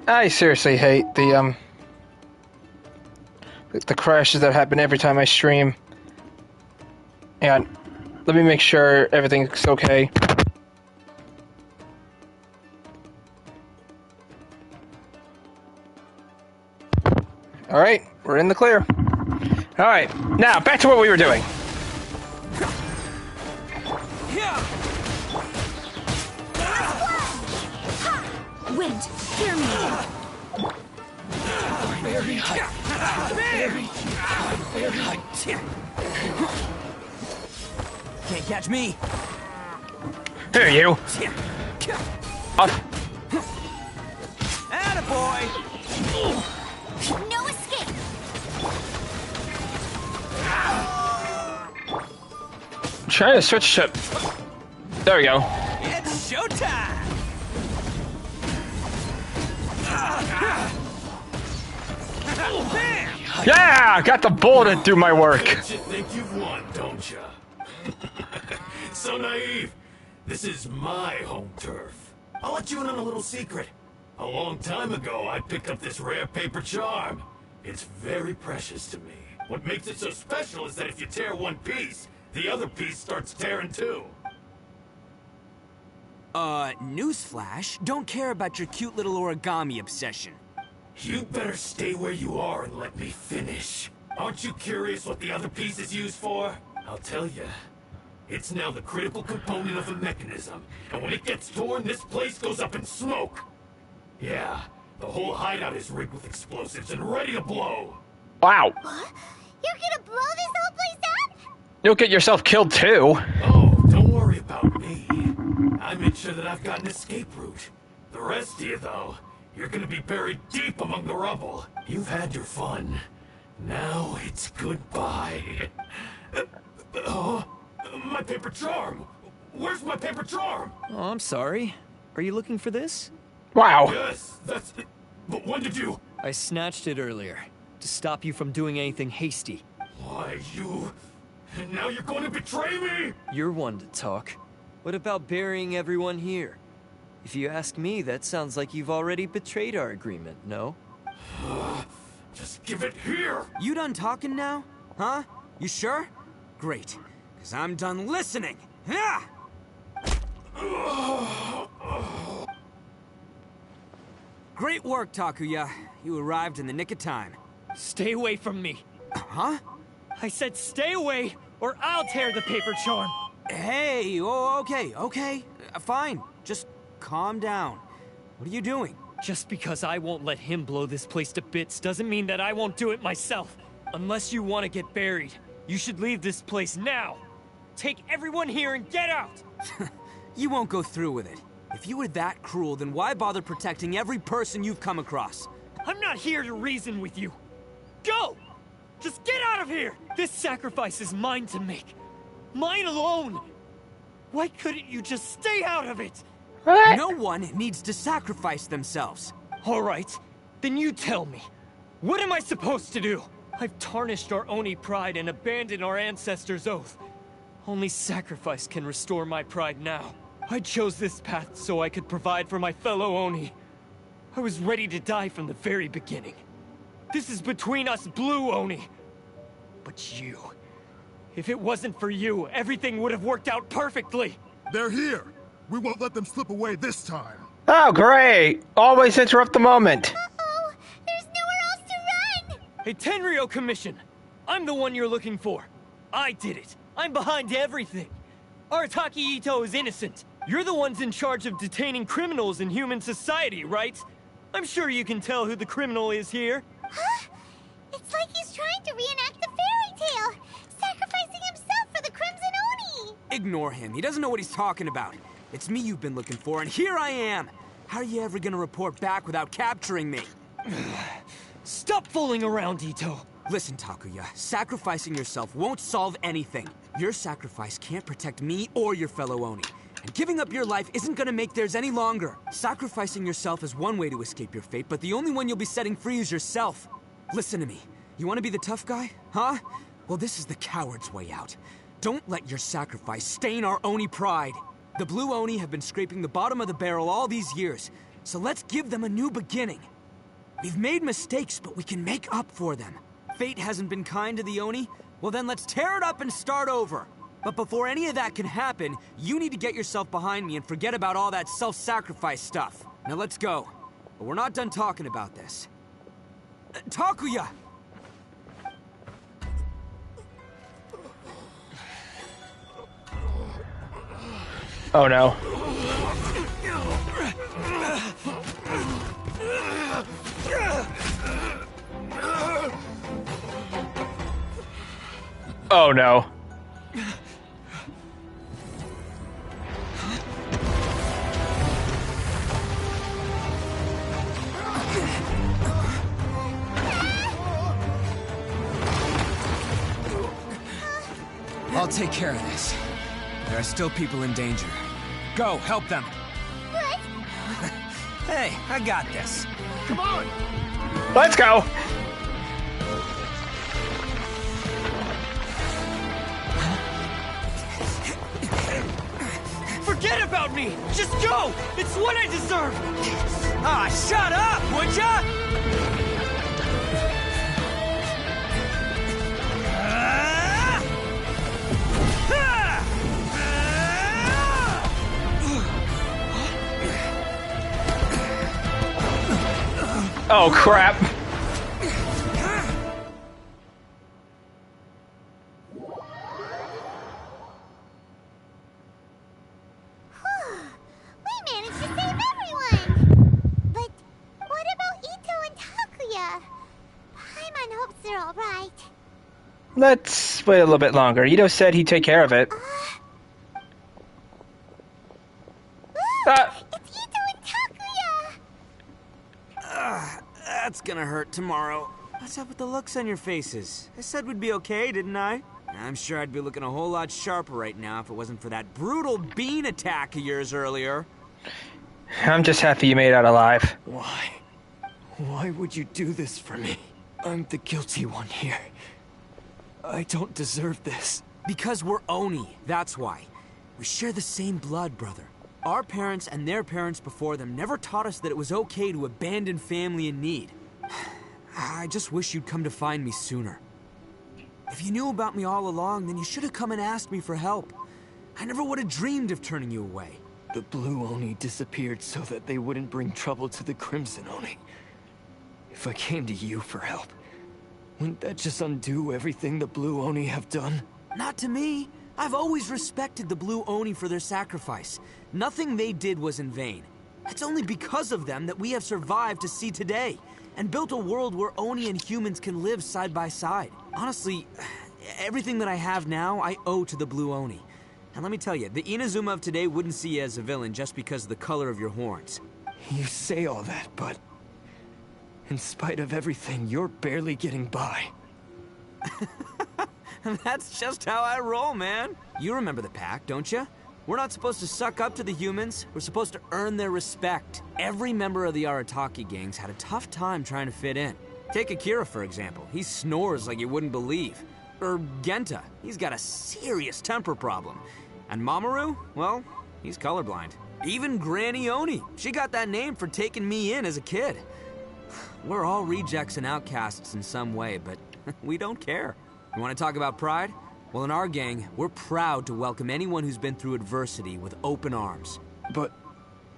I seriously hate the crashes that happen every time I stream. And let me make sure everything's okay. Alright, we're in the clear. Alright, now back to what we were doing. Wind, hear me. Very high. Very high. Can't catch me. Here, you. Attaboy! No escape. Trying to switch to... There we go. It's showtime! Yeah! Got the ball to do my work. You think you've won, don't you? So naive. This is my home turf. I'll let you in on a little secret. A long time ago, I picked up this rare paper charm. It's very precious to me. What makes it so special is that if you tear one piece, the other piece starts tearing too. Newsflash, don't care about your cute little origami obsession. You better stay where you are and let me finish. Aren't you curious what the other piece is used for? I'll tell you. It's now the critical component of a mechanism, and when it gets torn, this place goes up in smoke. Yeah, the whole hideout is rigged with explosives and ready to blow. Wow. What? You're gonna blow this whole place up? You'll get yourself killed too. Oh, don't worry about me. I made sure that I've got an escape route. The rest of you, though, you're gonna be buried deep among the rubble. You've had your fun. Now it's goodbye. My paper charm! Where's my paper charm? Oh, I'm sorry. Are you looking for this? Wow. Yes, that's it. But when did you... I snatched it earlier, to stop you from doing anything hasty. Why, you... And now you're going to betray me? You're one to talk. What about burying everyone here? If you ask me, that sounds like you've already betrayed our agreement, no? Just give it here! You done talking now? Huh? You sure? Great. Because I'm done listening. Yeah! Great work, Takuya. You arrived in the nick of time. Stay away from me. Huh? I said stay away, or I'll tear the paper charm. Hey, oh, okay. Fine. Just calm down. What are you doing? Just because I won't let him blow this place to bits doesn't mean that I won't do it myself. Unless you want to get buried, you should leave this place now. Take everyone here and get out! You won't go through with it. If you were that cruel, then why bother protecting every person you've come across? I'm not here to reason with you. Go! Just get out of here! This sacrifice is mine to make. Mine alone! Why couldn't you just stay out of it? What? No one needs to sacrifice themselves. All right, then you tell me. What am I supposed to do? I've tarnished our Oni pride and abandoned our ancestors' oath. Only sacrifice can restore my pride now. I chose this path so I could provide for my fellow Oni. I was ready to die from the very beginning. This is between us Blue Oni. But you... If it wasn't for you, everything would have worked out perfectly. They're here. We won't let them slip away this time. Oh, great. Always interrupt the moment. Uh-oh, there's nowhere else to run. Hey, Tenryo Commission! I'm the one you're looking for. I did it. I'm behind everything. Arataki Ito is innocent. You're the ones in charge of detaining criminals in human society, right? I'm sure you can tell who the criminal is here. Huh? It's like he's trying to reenact the fairy tale, sacrificing himself for the Crimson Oni. Ignore him. He doesn't know what he's talking about. It's me you've been looking for, and here I am. How are you ever gonna report back without capturing me? Stop fooling around, Ito. Listen, Takuya, sacrificing yourself won't solve anything. Your sacrifice can't protect me or your fellow Oni. And giving up your life isn't gonna make theirs any longer. Sacrificing yourself is one way to escape your fate, but the only one you'll be setting free is yourself. Listen to me. You wanna be the tough guy? Huh? Well, this is the coward's way out. Don't let your sacrifice stain our Oni pride. The Blue Oni have been scraping the bottom of the barrel all these years, so let's give them a new beginning. We've made mistakes, but we can make up for them. Fate hasn't been kind to the Oni? Well then let's tear it up and start over. But before any of that can happen, you need to get yourself behind me and forget about all that self-sacrifice stuff. Now let's go. But we're not done talking about this. Takuya! Oh no. Oh no. I'll take care of this. There are still people in danger. Go, help them. What? Hey, I got this. Come on! Let's go. Forget about me! Just go! It's what I deserve! Ah, shut up, would ya? Oh crap. We managed to save everyone! But what about Ito and Takuya? Paimon hopes they're alright. Let's wait a little bit longer. Ito said he'd take care of it. It's Ito and Takuya! That's gonna hurt tomorrow. What's up with the looks on your faces? I said we'd be okay, didn't I? I'm sure I'd be looking a whole lot sharper right now if it wasn't for that brutal bean attack of yours earlier. I'm just happy you made it out alive. Why? Why would you do this for me? I'm the guilty one here. I don't deserve this. Because we're Oni, that's why. We share the same blood, brother. Our parents and their parents before them never taught us that it was okay to abandon family in need. I just wish you'd come to find me sooner. If you knew about me all along, then you should have come and asked me for help. I never would have dreamed of turning you away. The Blue Oni disappeared so that they wouldn't bring trouble to the Crimson Oni. If I came to you for help, wouldn't that just undo everything the Blue Oni have done? Not to me. I've always respected the Blue Oni for their sacrifice. Nothing they did was in vain. It's only because of them that we have survived to see today, and built a world where Oni and humans can live side by side. Honestly, everything that I have now, I owe to the Blue Oni. And let me tell you, the Inazuma of today wouldn't see you as a villain just because of the color of your horns. You say all that, but in spite of everything, you're barely getting by. That's just how I roll, man. You remember the pact, don't you? We're not supposed to suck up to the humans. We're supposed to earn their respect. Every member of the Arataki gangs had a tough time trying to fit in. Take Akira, for example. He snores like you wouldn't believe. Or Genta. He's got a serious temper problem. And Mamoru? Well, he's colorblind. Even Granny Oni. She got that name for taking me in as a kid. We're all rejects and outcasts in some way, but we don't care. You want to talk about pride? Well, in our gang, we're proud to welcome anyone who's been through adversity with open arms. But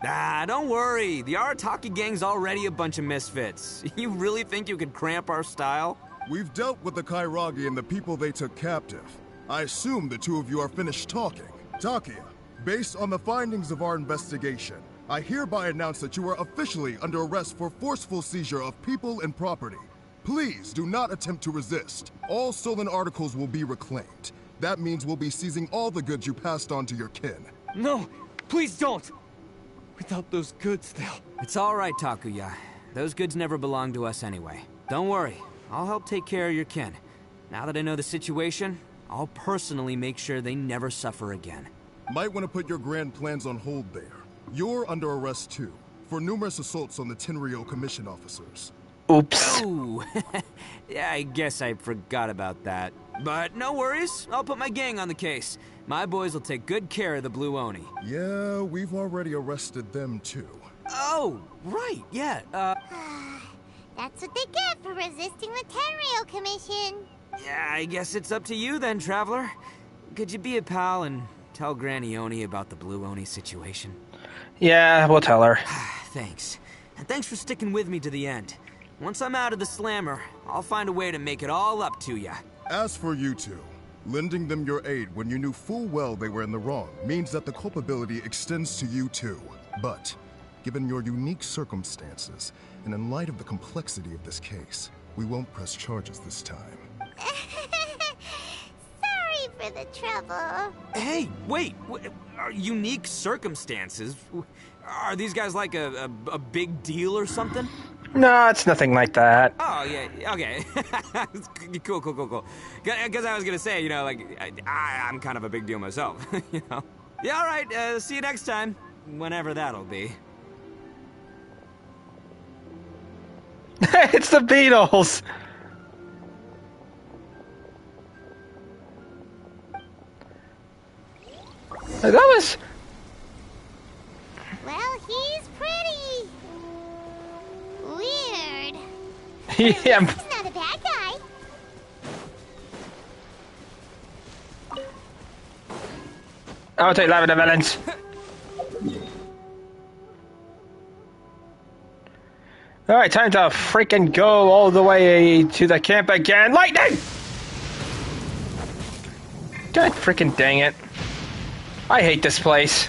Ah, don't worry. The Arataki gang's already a bunch of misfits. You really think you could cramp our style? We've dealt with the Kairagi and the people they took captive. I assume the two of you are finished talking. Takuya, based on the findings of our investigation, I hereby announce that you are officially under arrest for forceful seizure of people and property. Please do not attempt to resist. All stolen articles will be reclaimed. That means we'll be seizing all the goods you passed on to your kin. no, please don't! Without those goods, they'll... It's all right, Takuya. Those goods never belonged to us anyway. Don't worry. I'll help take care of your kin. Now that I know the situation, I'll personally make sure they never suffer again. Might want to put your grand plans on hold there. You're under arrest too, for numerous assaults on the Tenryo Commission officers. Oops. Ooh, yeah, I guess I forgot about that. But no worries, I'll put my gang on the case. My boys will take good care of the Blue Oni. Yeah, we've already arrested them too. Oh, right, yeah, That's what they get for resisting the Tenryo Commission. Yeah, I guess it's up to you then, Traveler. Could you be a pal and tell Granny Oni about the Blue Oni situation? Yeah, we'll tell her. Thanks. And thanks for sticking with me to the end. Once I'm out of the slammer, I'll find a way to make it all up to ya. As for you two, lending them your aid when you knew full well they were in the wrong means that the culpability extends to you too. But, given your unique circumstances, and in light of the complexity of this case, we won't press charges this time. Sorry for the trouble. Hey, wait! Are unique circumstances? Are these guys like a big deal or something? No, it's nothing like that. Oh, yeah, okay. Cool. Because I was gonna say, you know, like, I'm kind of a big deal myself, you know? Yeah, alright, see you next time. Whenever that'll be. It's the Beatles! That was... Well, he's pretty weird. Yeah. He's not a bad guy. I'll take Lavender Melons. Alright, time to freaking go all the way to the camp again. Lightning! God freaking dang it. I hate this place.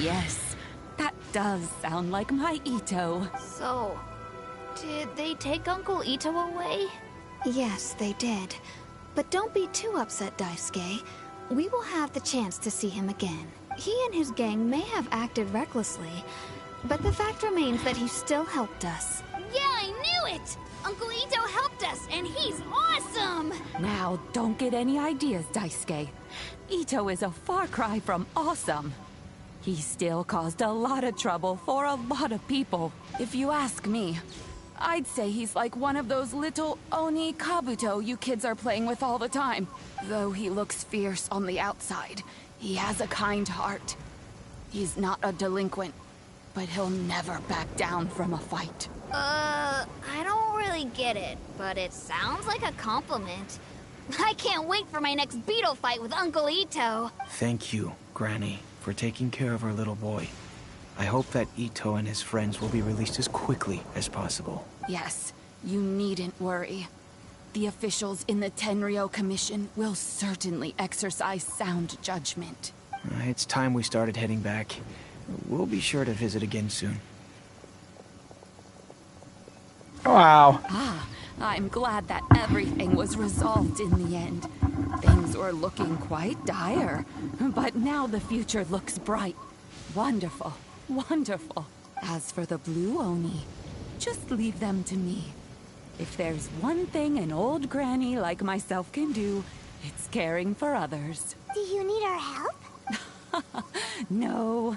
Yes, that does sound like my Ito. So, did they take Uncle Ito away? Yes, they did. But don't be too upset, Daisuke. We will have the chance to see him again. He and his gang may have acted recklessly, but the fact remains that he still helped us. Yeah, I knew it! Uncle Ito helped us, and he's awesome! Now, don't get any ideas, Daisuke. Ito is a far cry from awesome. He still caused a lot of trouble for a lot of people. If you ask me, I'd say he's like one of those little Oni Kabuto you kids are playing with all the time. Though he looks fierce on the outside, he has a kind heart. He's not a delinquent, but he'll never back down from a fight. I don't really get it, but it sounds like a compliment. I can't wait for my next beetle fight with Uncle Ito. Thank you, Granny, for taking care of our little boy. I hope that Ito and his friends will be released as quickly as possible. Yes, you needn't worry. The officials in the Tenryo Commission will certainly exercise sound judgment. It's time we started heading back. We'll be sure to visit again soon. Wow. Ah, I'm glad that everything was resolved in the end. Things were looking quite dire, but now the future looks bright. Wonderful, wonderful. As for the Blue Oni, just leave them to me. If there's one thing an old granny like myself can do, it's caring for others. Do you need our help? No.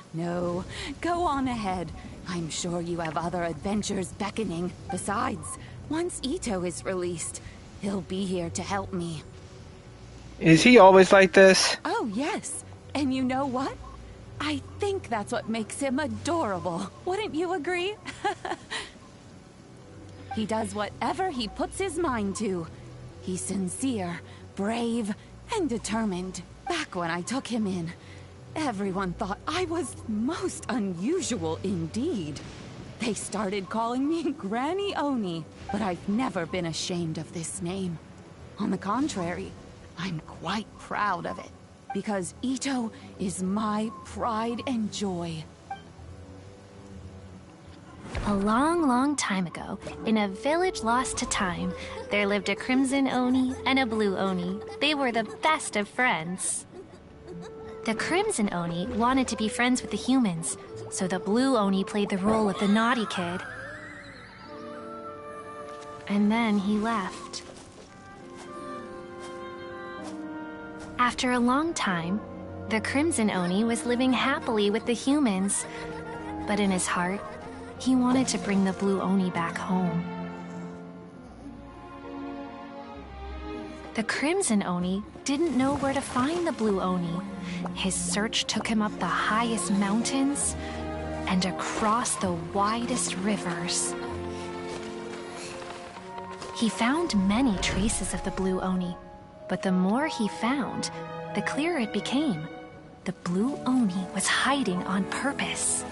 Go on ahead. I'm sure you have other adventures beckoning. Besides, once Ito is released, he'll be here to help me. Is he always like this? Oh, yes. And you know what? I think that's what makes him adorable. Wouldn't you agree? He does whatever he puts his mind to. He's sincere, brave, and determined. Back when I took him in, everyone thought I was most unusual indeed. They started calling me Granny Oni, but I've never been ashamed of this name. On the contrary, I'm quite proud of it, because Ito is my pride and joy. A long, long time ago, in a village lost to time, there lived a crimson Oni and a blue Oni. They were the best of friends. The crimson Oni wanted to be friends with the humans, so the blue Oni played the role of the naughty kid. And then he left. After a long time, the crimson Oni was living happily with the humans, but in his heart, he wanted to bring the blue Oni back home. The crimson Oni didn't know where to find the blue Oni. His search took him up the highest mountains and across the widest rivers. He found many traces of the blue Oni, but the more he found, the clearer it became. The blue Oni was hiding on purpose.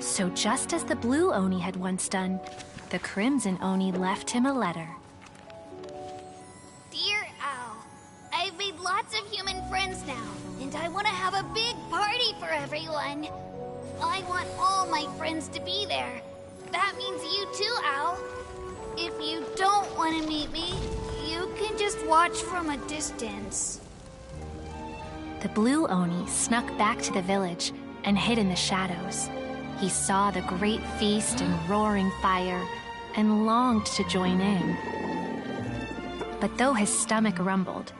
So just as the blue Oni had once done, the crimson Oni left him a letter. Dear Owl, I've made lots of human friends now, and I want to have a big party for everyone. I want all my friends to be there. That means you too, Owl. If you don't want to meet me, you can just watch from a distance. The blue Oni snuck back to the village and hid in the shadows. He saw the great feast and roaring fire and longed to join in. But though his stomach rumbled,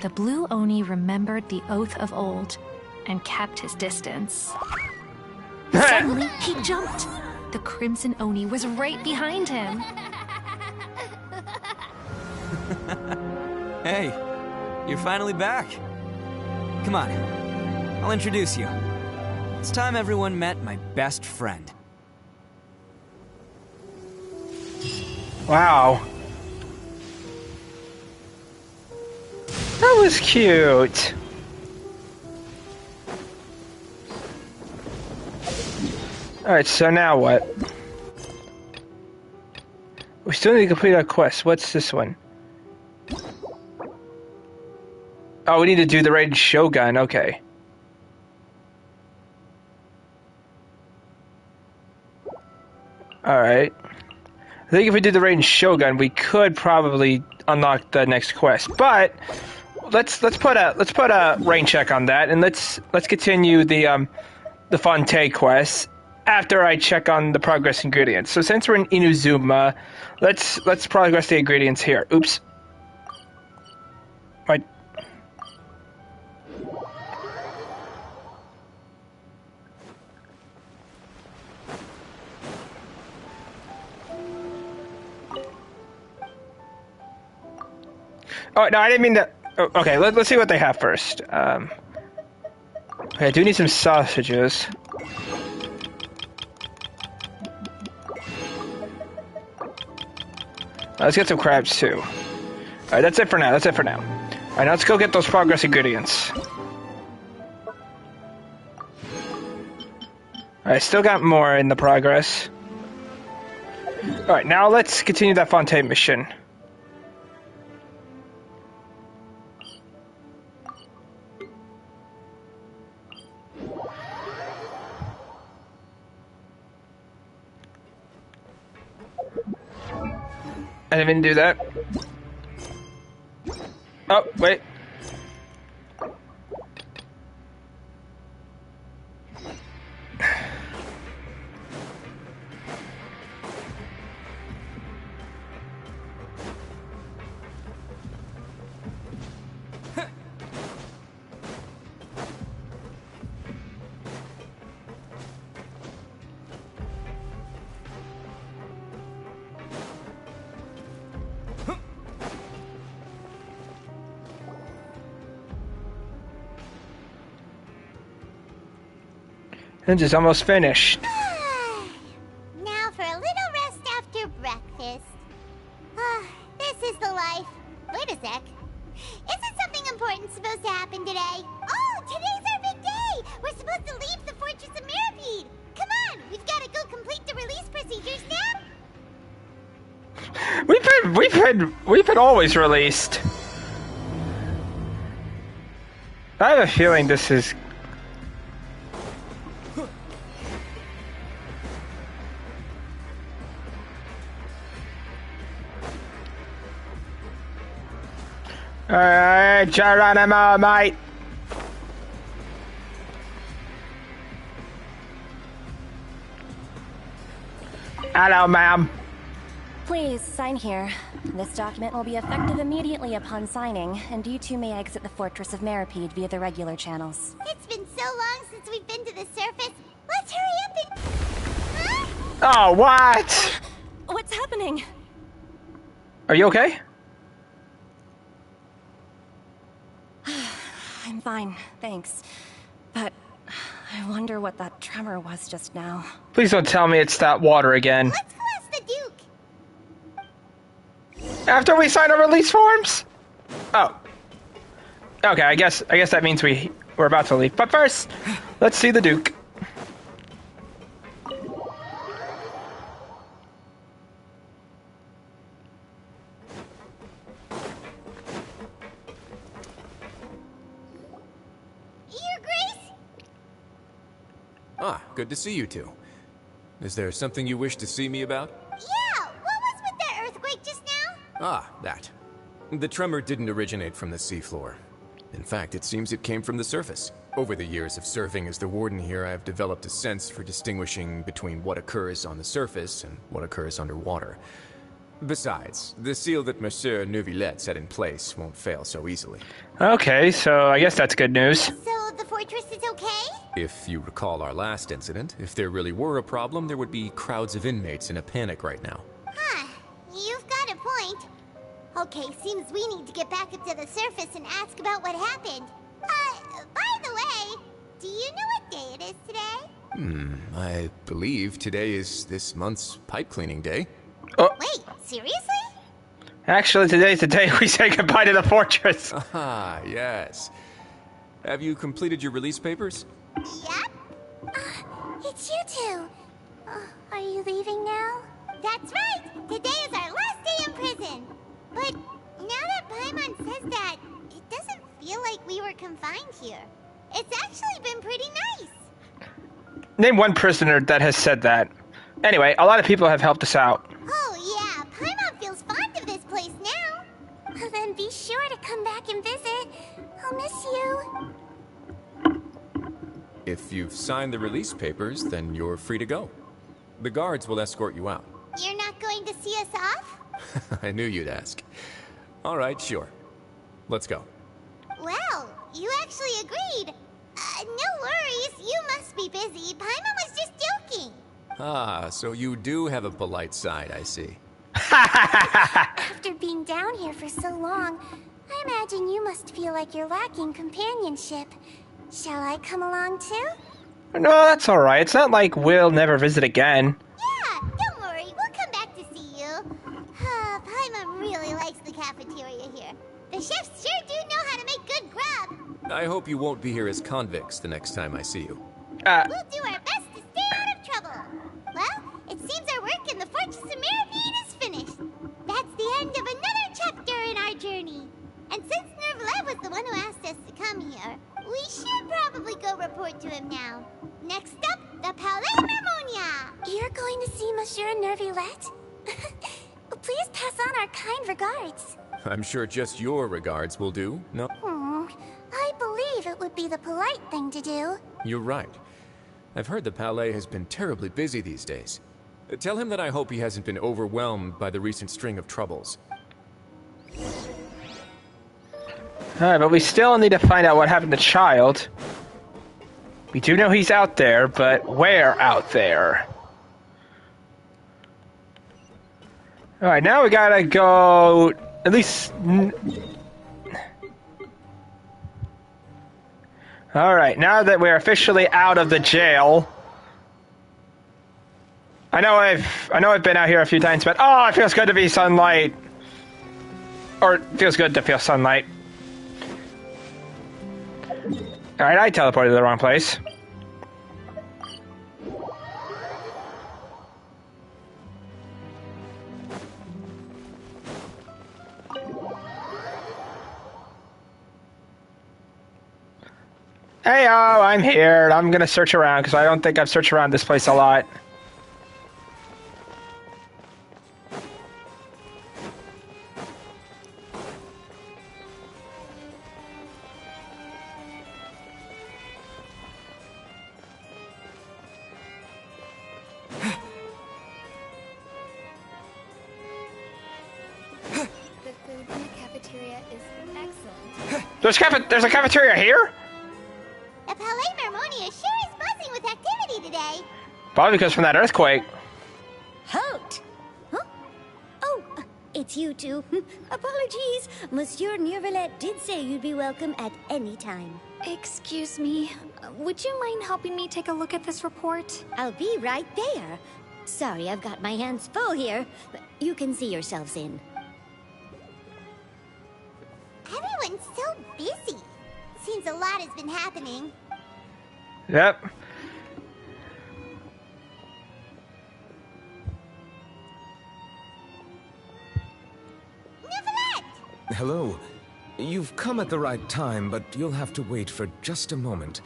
the blue Oni remembered the oath of old and kept his distance. Suddenly, he jumped. The crimson Oni was right behind him. Hey, you're finally back. Come on, I'll introduce you. It's time everyone met my best friend. Wow. That was cute. Alright, so now what? We still need to complete our quest. What's this one? Oh, we need to do the raid Shogun. Okay. Alright. I think if we did the raid Shogun, we could probably unlock the next quest. But let's put a rain check on that, and let's continue the Fontaine quest after I check on the progress ingredients. So since we're in Inuzuma, let's progress the ingredients here. Oops. Right. Oh, no, I didn't mean to... Oh, okay, let's see what they have first. Okay, I do need some sausages. Let's get some crabs, too. Alright, that's it for now. Alright, now let's go get those progress ingredients. Alright, still got more in the progress. Alright, now let's continue that Fontaine mission. I didn't even do that. Oh, wait. It's just almost finished. Now for a little rest after breakfast. This is the life. Wait a sec. Isn't something important supposed to happen today? Oh, today's our big day! We're supposed to leave the Fortress of Mirapede! Come on, we've got to go complete the release procedures now! We've been always released. I have a feeling this is... Alright, Geronimo, mate. Hello, ma'am. Please, sign here. This document will be effective immediately upon signing, and you two may exit the Fortress of Meripede via the regular channels. It's been so long since we've been to the surface. Let's hurry up and... Huh? Oh, what? What's happening? Are you okay? I'm fine, thanks. But I wonder what that tremor was just now. Please don't tell me it's that water again. Let's go ask the Duke. After we sign our release forms? Oh. Okay, I guess that means we're about to leave. But first, let's see the Duke. Your Grace? Ah, good to see you two. Is there something you wish to see me about? Yeah, what was with that earthquake just now? Ah, that. The tremor didn't originate from the seafloor. In fact, it seems it came from the surface. Over the years of serving as the warden here, I have developed a sense for distinguishing between what occurs on the surface and what occurs underwater. Besides, the seal that Monsieur Neuvillette set in place won't fail so easily. Okay, so I guess that's good news. So the fortress is okay? If you recall our last incident, if there really were a problem, there would be crowds of inmates in a panic right now. Huh, you've got a point. Okay, seems we need to get back up to the surface and ask about what happened. By the way, do you know what day it is today? I believe today is this month's pipe cleaning day. Oh, Wait, seriously? actually, today's the day we say goodbye to the fortress. Ah, yes. Have you completed your release papers? Yep. It's you two. Are you leaving now? That's right. Today is our last day in prison. But now that Paimon says that, it doesn't feel like we were confined here. It's actually been pretty nice. Name one prisoner that has said that. Anyway, a lot of people have helped us out. Oh yeah, Paimon feels fond of this place now. Then be sure to come back and visit. I'll miss you. If you've signed the release papers, then you're free to go. The guards will escort you out. You're not going to see us off? I knew you'd ask. All right, sure. Let's go. Well, you actually agreed. No worries, you must be busy. Paimon was just joking. Ah, so you do have a polite side, I see. After being down here for so long, I imagine you must feel like you're lacking companionship. Shall I come along too? No, that's alright. It's not like we'll never visit again. Yeah, don't worry, we'll come back to see you. Paimon really likes the cafeteria here. The chefs sure do know how to make good grub. I hope you won't be here as convicts the next time I see you. We'll do our best to stay out of trouble. Well, it seems our work in the Fortress of Meripede is finished. That's the end of another chapter in our journey. And since Neuvillette was the one who asked us to come here, we should probably go report to him now. Next up, the Palais Mermonia. You're going to see Monsieur Neuvillette? Please pass on our kind regards. I'm sure just your regards will do, no? I believe it would be the polite thing to do. You're right. I've heard the Palais has been terribly busy these days. Tell him that I hope he hasn't been overwhelmed by the recent string of troubles. Alright, but we still need to find out what happened to Child. We do know he's out there, but where out there? Alright, now we gotta go... At least... Alright, now that we're officially out of the jail... I know I've been out here a few times, but oh, it feels good to be sunlight. Or it feels good to feel sunlight. Alright, I teleported to the wrong place. Hey, I'm here. I'm gonna search around because I don't think I've searched around this place a lot. is excellent. There's a cafeteria here? The Palais Mermonia sure is buzzing with activity today. Probably because from that earthquake. Halt! Huh? Oh, it's you two. Apologies. Monsieur Neuvillette did say you'd be welcome at any time. Excuse me. Would you mind helping me take a look at this report? I'll be right there. Sorry, I've got my hands full here. You can see yourselves in. Everyone's so busy. Seems a lot has been happening. Yep. Neuvillette! Hello. You've come at the right time, but you'll have to wait for just a moment,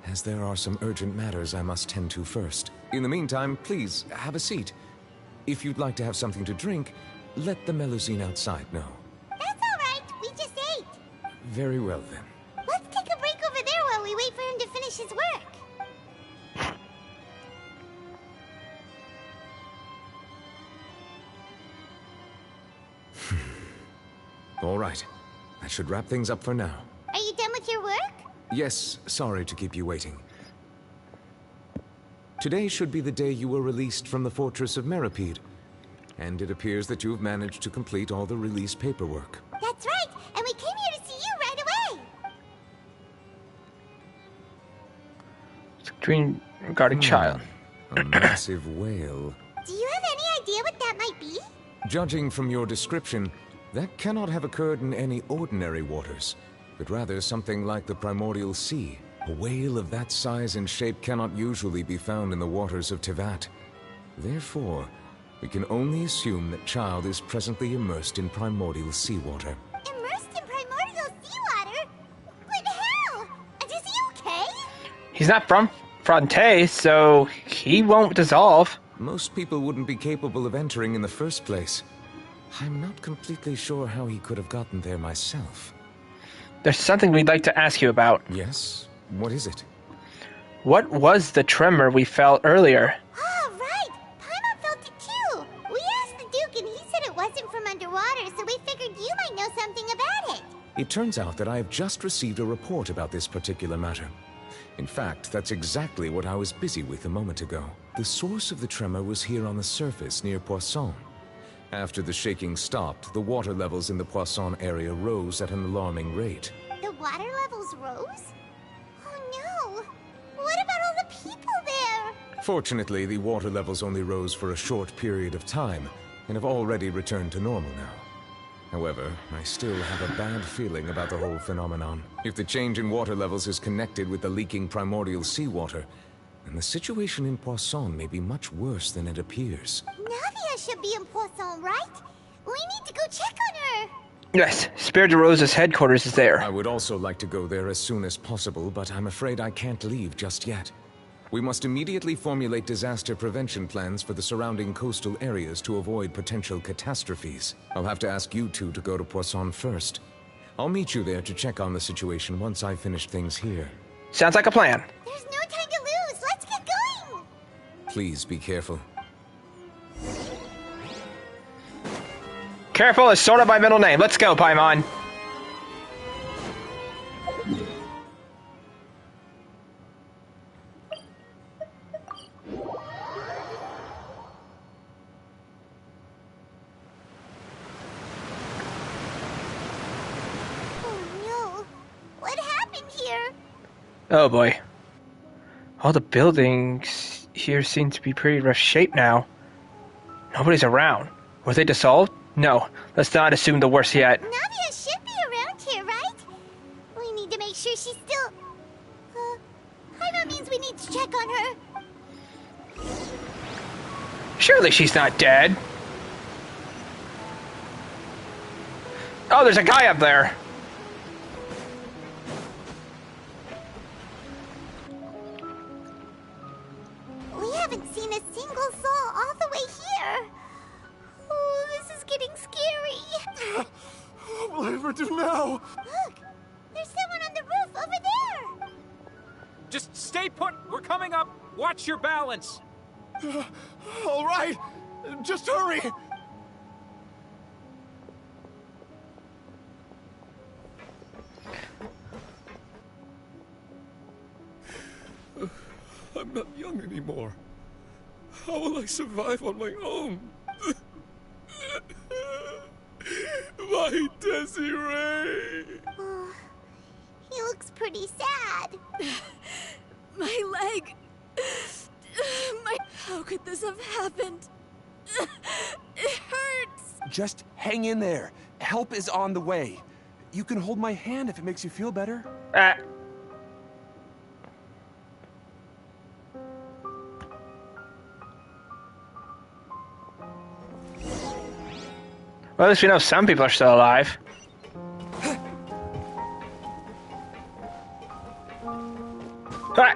as there are some urgent matters I must tend to first. In the meantime, please, have a seat. If you'd like to have something to drink, let the Melusine outside know. That's all right. We just ate. Very well, then. Let's take a break over there while we wait for him to finish his work. All right. That should wrap things up for now. Are you done with your work? Yes, sorry to keep you waiting. Today should be the day you were released from the Fortress of Meripede. And it appears that you have managed to complete all the release paperwork. That's right, and we came here to see you right away. Screen regarding child. A massive whale. Do you have any idea what that might be? Judging from your description, that cannot have occurred in any ordinary waters, but rather something like the primordial sea. A whale of that size and shape cannot usually be found in the waters of Tevat. Therefore, we can only assume that Child is presently immersed in primordial seawater. Immersed in primordial seawater? What the hell? And is he okay? He's not from Fronte, so he won't dissolve. Most people wouldn't be capable of entering in the first place. I'm not completely sure how he could have gotten there myself. There's something we'd like to ask you about. Yes? What is it? What was the tremor we felt earlier? Oh, right. Paimon felt it too. We asked the Duke and he said it wasn't from underwater, so we figured you might know something about it. It turns out that I have just received a report about this particular matter. In fact, that's exactly what I was busy with a moment ago. The source of the tremor was here on the surface near Poisson. After the shaking stopped, the water levels in the Poisson area rose at an alarming rate. The water levels rose? Oh no! What about all the people there? Fortunately, the water levels only rose for a short period of time, and have already returned to normal now. However, I still have a bad feeling about the whole phenomenon. If the change in water levels is connected with the leaking primordial seawater, then the situation in Poisson may be much worse than it appears. Navia should be in Poisson, right? We need to go check on her! Yes, Spirit de Rosa's headquarters is there. I would also like to go there as soon as possible, but I'm afraid I can't leave just yet. We must immediately formulate disaster prevention plans for the surrounding coastal areas to avoid potential catastrophes. I'll have to ask you two to go to Poisson first. I'll meet you there to check on the situation once I've finished things here. Sounds like a plan. There's no time to lose! Let's get going! Please be careful. Careful is sort of my middle name. Let's go, Paimon. Oh boy. All the buildings here seem to be pretty rough shape now. Nobody's around. Were they dissolved? No. Let's not assume the worst yet. Navia should be around here, right? We need to make sure she's still... Paimon means we need to check on her. Surely she's not dead. Oh, there's a guy up there. We haven't seen a single soul all the way here. Oh, this is getting scary. What will I ever do now? Look, there's someone on the roof over there. Just stay put. We're coming up. Watch your balance. All right, just hurry. I'm not young anymore. How will I survive on my own? My Desiree! Oh, he looks pretty sad. My leg. How could this have happened? It hurts. Just hang in there. Help is on the way. You can hold my hand if it makes you feel better. Well, at least we know some people are still alive. Ah!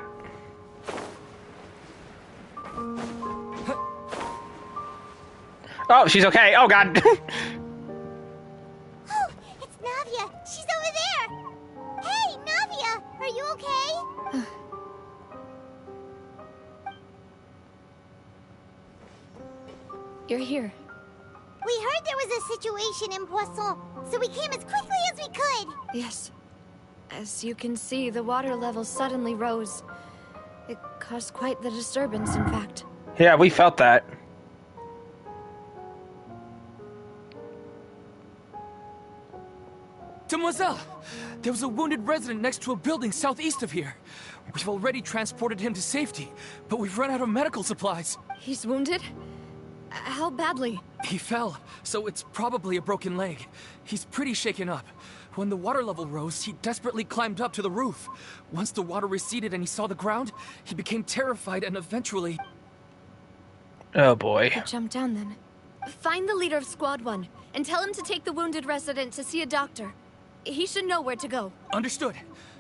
Oh, she's okay. Oh, God. Oh, it's Navia. She's over there. Hey, Navia, are you okay? You're here. We heard there was a situation in Poisson, so we came as quickly as we could. Yes. As you can see, the water level suddenly rose. It caused quite the disturbance, in fact. Yeah, we felt that. Demoiselle! There was a wounded resident next to a building southeast of here. We've already transported him to safety, but we've run out of medical supplies. He's wounded? How badly? He fell, so it's probably a broken leg. He's pretty shaken up. When the water level rose, he desperately climbed up to the roof. Once the water receded and he saw the ground, he became terrified and eventually... Oh, boy. He jumped down then. Find the leader of Squad 1 and tell him to take the wounded resident to see a doctor. He should know where to go. Understood.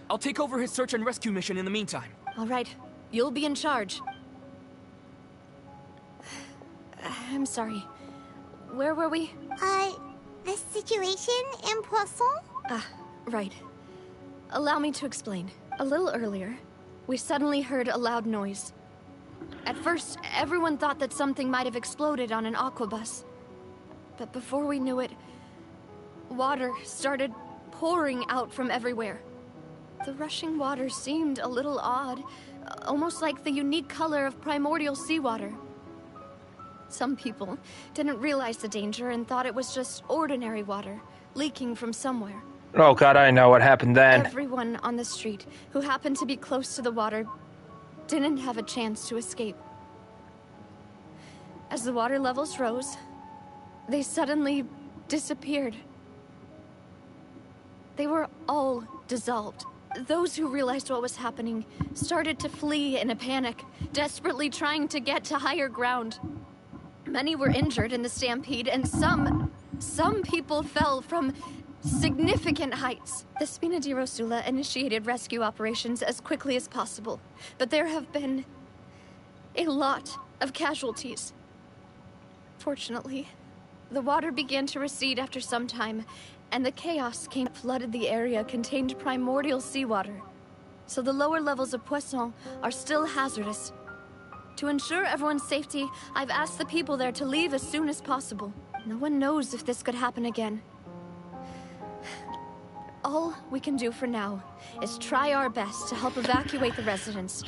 I'll take over his search and rescue mission in the meantime. All right. You'll be in charge. I'm sorry. Where were we? The situation in Poisson? Right. Allow me to explain. A little earlier, we suddenly heard a loud noise. At first, everyone thought that something might have exploded on an aquabus. But before we knew it, water started pouring out from everywhere. The rushing water seemed a little odd, almost like the unique color of primordial seawater. Some people didn't realize the danger and thought it was just ordinary water, leaking from somewhere. Oh, God, I know what happened then. Everyone on the street who happened to be close to the water didn't have a chance to escape. As the water levels rose, they suddenly disappeared. They were all dissolved. Those who realized what was happening started to flee in a panic, desperately trying to get to higher ground. Many were injured in the stampede, and some people fell from significant heights. The Spina di Rosula initiated rescue operations as quickly as possible, but there have been a lot of casualties. Fortunately, the water began to recede after some time, and the chaos flooded the area contained primordial seawater. So the lower levels of Poisson are still hazardous. To ensure everyone's safety, I've asked the people there to leave as soon as possible. No one knows if this could happen again. All we can do for now is try our best to help evacuate the residents.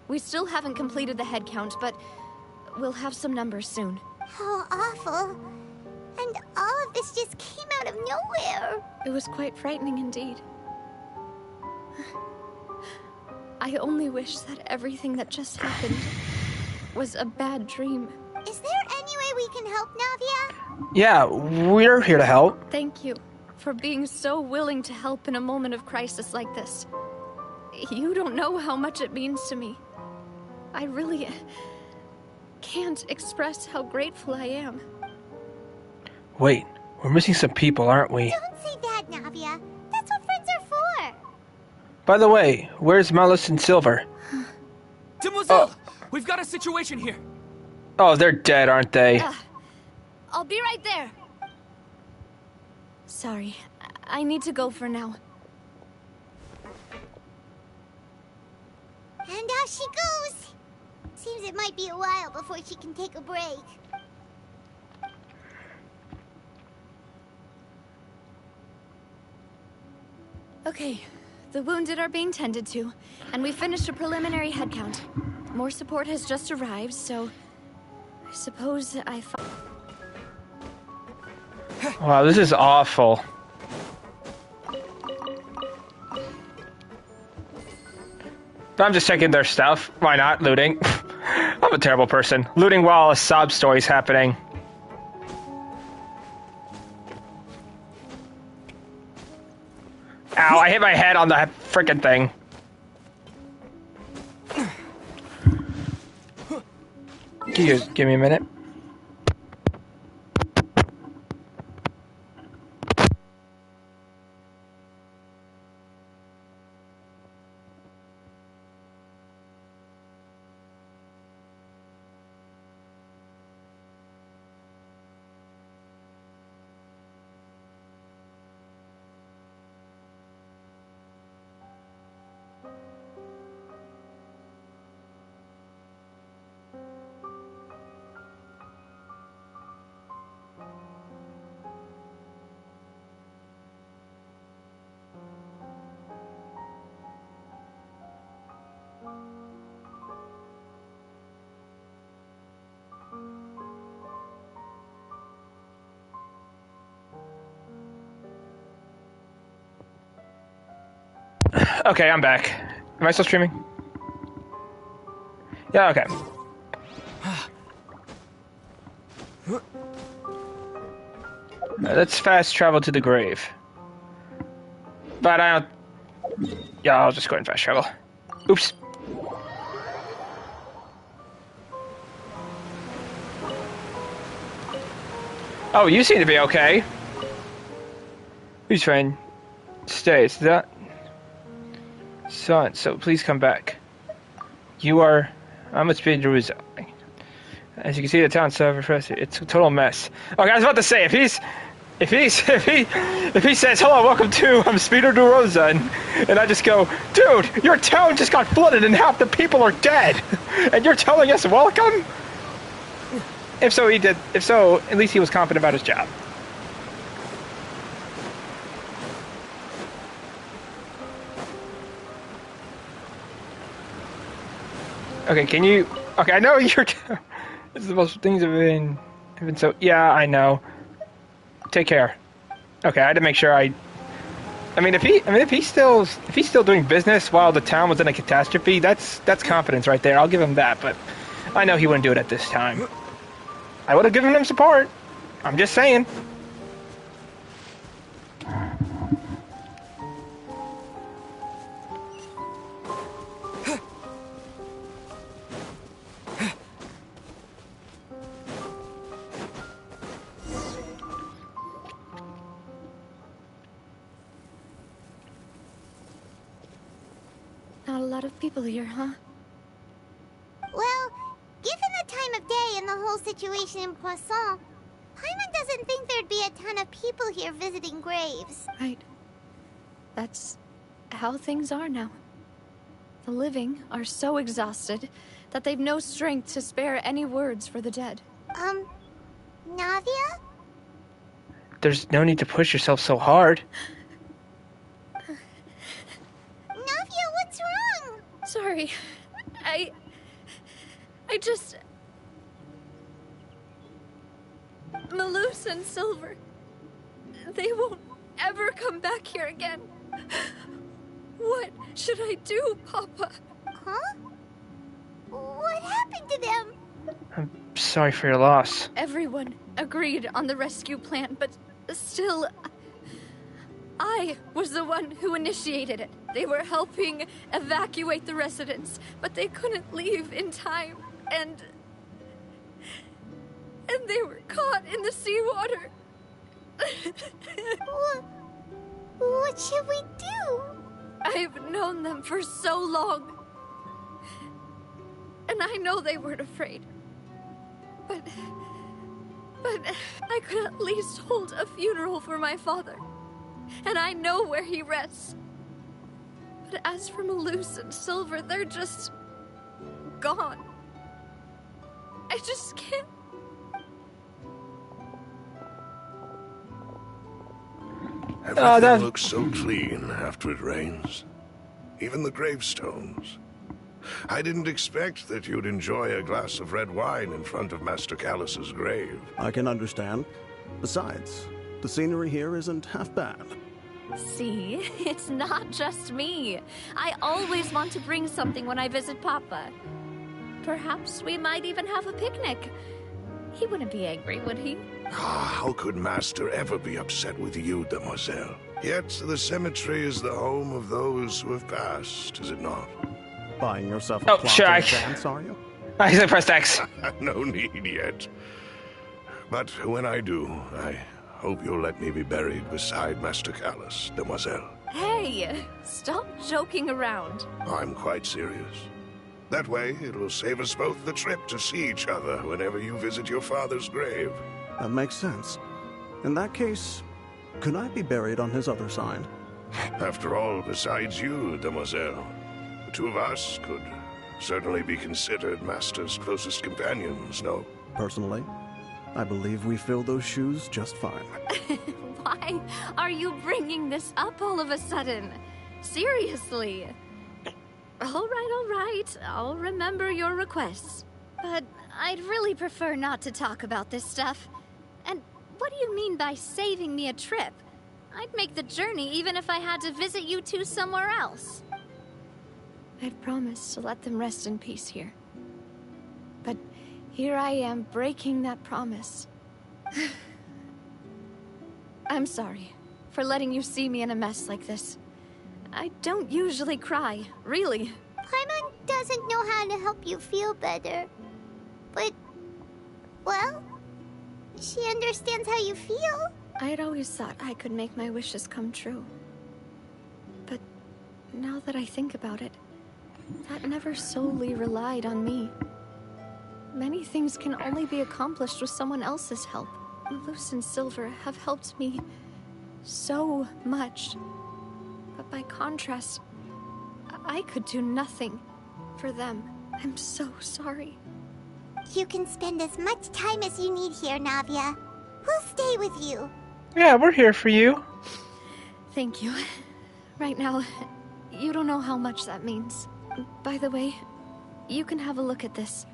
We still haven't completed the head count, but we'll have some numbers soon. How awful. And all of this just came out of nowhere. It was quite frightening indeed. I only wish that everything that just happened was a bad dream. Is there any way we can help, Navia? Yeah, we're here to help. Thank you for being so willing to help in a moment of crisis like this. You don't know how much it means to me. I really can't express how grateful I am. Wait, we're missing some people, aren't we? Don't say that, Navia. That's what friends are for. By the way, where's Mellis and Silver? Demoiselle! We've got a situation here. Oh, they're dead, aren't they? I'll be right there. Sorry, I need to go for now. And off she goes. Seems it might be a while before she can take a break. Okay, the wounded are being tended to, and we finished a preliminary head count. more support has just arrived, so I suppose I thought... Wow, this is awful. I'm just checking their stuff. Why not? Looting. I'm a terrible person. Looting while a sob story's happening. Ow, I hit my head on the frickin' thing. Give me a minute. Okay, I'm back. Am I still streaming? Yeah, okay. Let's fast travel to the grave. But I don't... Yeah, I'll just go ahead and fast travel. Oops. Oh, you seem to be okay. Who's trying to stay? Is that... Son, so please come back. You are... I'm at speed Jerusalem. As you can see, the town's so refreshing. It's a total mess. Okay, I was about to say, if he says, hello, welcome to Speeder DeRosa, and I just go, dude, your town just got flooded and half the people are dead, and you're telling us welcome? If so, he did. If so, at least he was confident about his job. Okay, can you... Okay, I know you're... This is the most things have been so... Yeah, I know. Take care. Okay, I had to make sure I mean, if he's still doing business while the town was in a catastrophe, that's confidence right there. I'll give him that, but I know he wouldn't do it at this time. I would have given him support. I'm just saying. Not a lot of people here, huh? Well, given the time of day and the whole situation in Poisson, Paimon doesn't think there'd be a ton of people here visiting graves. Right. That's how things are now. The living are so exhausted that they've no strength to spare any words for the dead. Navia? There's no need to push yourself so hard. Navia, what's wrong? Sorry. I just... Malus and Silver. They won't ever come back here again. What should I do, Papa? Huh? What happened to them? I'm sorry for your loss. Everyone agreed on the rescue plan, but still... I was the one who initiated it. They were helping evacuate the residents, but they couldn't leave in time, and they were caught in the seawater. What should we do? I've known them for so long, and I know they weren't afraid. But I could at least hold a funeral for my father, and I know where he rests. But as for Malus and Silver, they're just gone. I just can't. Everything looks so clean after it rains. Even the gravestones. I didn't expect that you'd enjoy a glass of red wine in front of Master Callus's grave. I can understand. Besides, the scenery here isn't half bad. See, it's not just me. I always want to bring something when I visit Papa. Perhaps we might even have a picnic. He wouldn't be angry, would he? How could Master ever be upset with you, Demoiselle? Yet the cemetery is the home of those who have passed, is it not? Buying yourself a plot in advance, are you? I said press X. No need yet. But when I do, I hope you'll let me be buried beside Master Callus, Demoiselle. Hey, stop joking around. I'm quite serious. That way, it'll save us both the trip to see each other whenever you visit your father's grave. That makes sense. In that case, could I be buried on his other side? After all, besides you, Demoiselle, the two of us could certainly be considered Master's closest companions, no? Personally, I believe we fill those shoes just fine. Why are you bringing this up all of a sudden? Seriously. All right. I'll remember your requests. But I'd really prefer not to talk about this stuff. And what do you mean by saving me a trip? I'd make the journey even if I had to visit you two somewhere else. I'd promised to let them rest in peace here. But here I am breaking that promise. I'm sorry for letting you see me in a mess like this. I don't usually cry, really. Paimon doesn't know how to help you feel better. But, well, she understands how you feel. I had always thought I could make my wishes come true. But now that I think about it, that never solely relied on me. Many things can only be accomplished with someone else's help. Luce and Silver have helped me so much. But by contrast, I could do nothing for them. I'm so sorry. You can spend as much time as you need here, Navia. We'll stay with you. Yeah, we're here for you. Thank you. Right now, you don't know how much that means. By the way, you can have a look at this.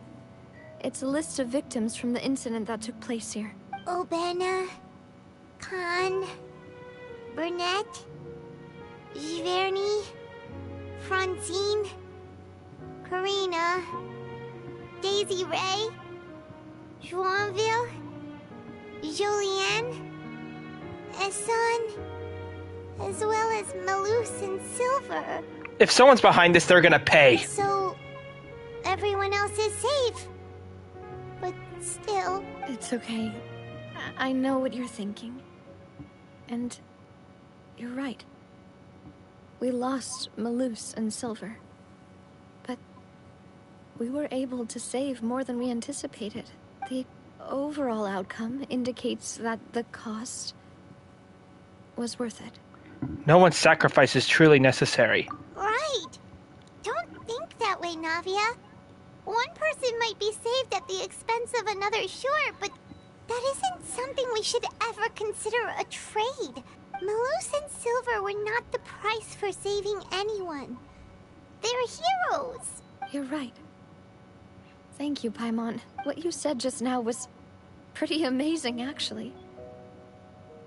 It's a list of victims from the incident that took place here. Obena, Khan, Burnett, Giverny, Francine, Karina, Daisy Ray, Joinville, Julianne, Esson, as well as Malus and Silver. If someone's behind this, they're gonna pay. So, everyone else is safe. But still... It's okay. I know what you're thinking. And you're right. We lost Malus and Silver. But we were able to save more than we anticipated. The overall outcome indicates that the cost was worth it. No one's sacrifice is truly necessary. Right. Don't think that way, Navia. One person might be saved at the expense of another, sure, but that isn't something we should ever consider a trade. Malus and Silver were not the price for saving anyone. They're heroes. You're right. Thank you, Paimon. What you said just now was pretty amazing, actually.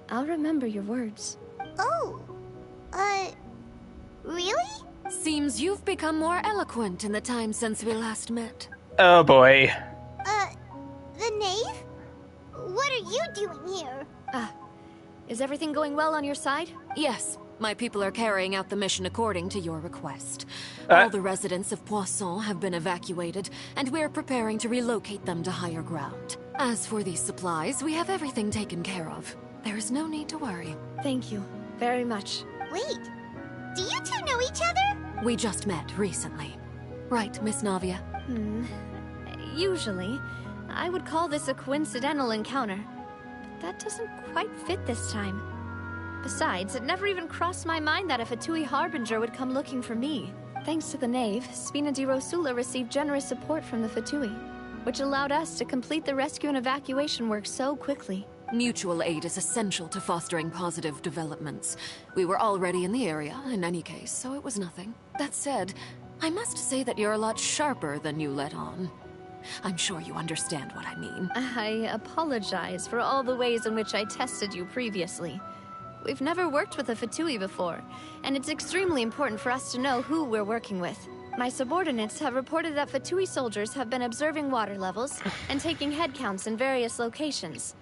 I'll remember your words. Oh, really? Seems you've become more eloquent in the time since we last met. Oh boy. The knave? What are you doing here? Is everything going well on your side? Yes. My people are carrying out the mission according to your request. All the residents of Poisson have been evacuated, and we're preparing to relocate them to higher ground. As for these supplies, we have everything taken care of. There is no need to worry. Thank you very much. Wait, do you two know each other? We just met recently. Right, Miss Navia? Usually, I would call this a coincidental encounter. But that doesn't quite fit this time. Besides, it never even crossed my mind that a Fatui Harbinger would come looking for me. Thanks to the Knave, Spina di Rosula received generous support from the Fatui, which allowed us to complete the rescue and evacuation work so quickly. Mutual aid is essential to fostering positive developments. We were already in the area, in any case, so it was nothing. That said, I must say that you're a lot sharper than you let on. I'm sure you understand what I mean. I apologize for all the ways in which I tested you previously. We've never worked with a Fatui before, and it's extremely important for us to know who we're working with. My subordinates have reported that Fatui soldiers have been observing water levels and taking head counts in various locations.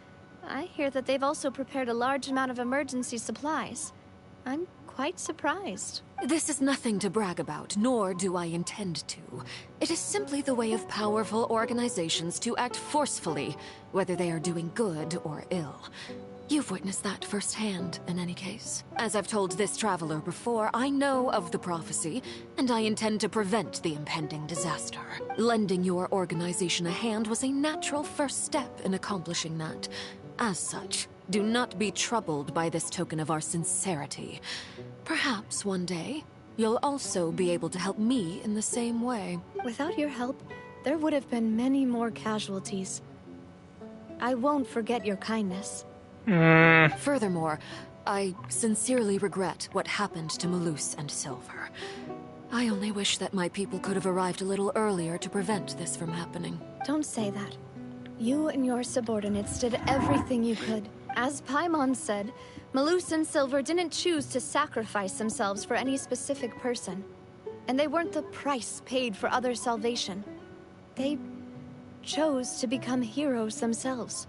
I hear that they've also prepared a large amount of emergency supplies. I'm quite surprised. This is nothing to brag about, nor do I intend to. It is simply the way of powerful organizations to act forcefully, whether they are doing good or ill. You've witnessed that firsthand, in any case. As I've told this traveler before, I know of the prophecy, and I intend to prevent the impending disaster. Lending your organization a hand was a natural first step in accomplishing that. As such, do not be troubled by this token of our sincerity. Perhaps one day, you'll also be able to help me in the same way. Without your help, there would have been many more casualties. I won't forget your kindness. Furthermore, I sincerely regret what happened to Malus and Silver. I only wish that my people could have arrived a little earlier to prevent this from happening. Don't say that. You and your subordinates did everything you could. As Paimon said, Malus and Silver didn't choose to sacrifice themselves for any specific person. And they weren't the price paid for other salvation. They chose to become heroes themselves.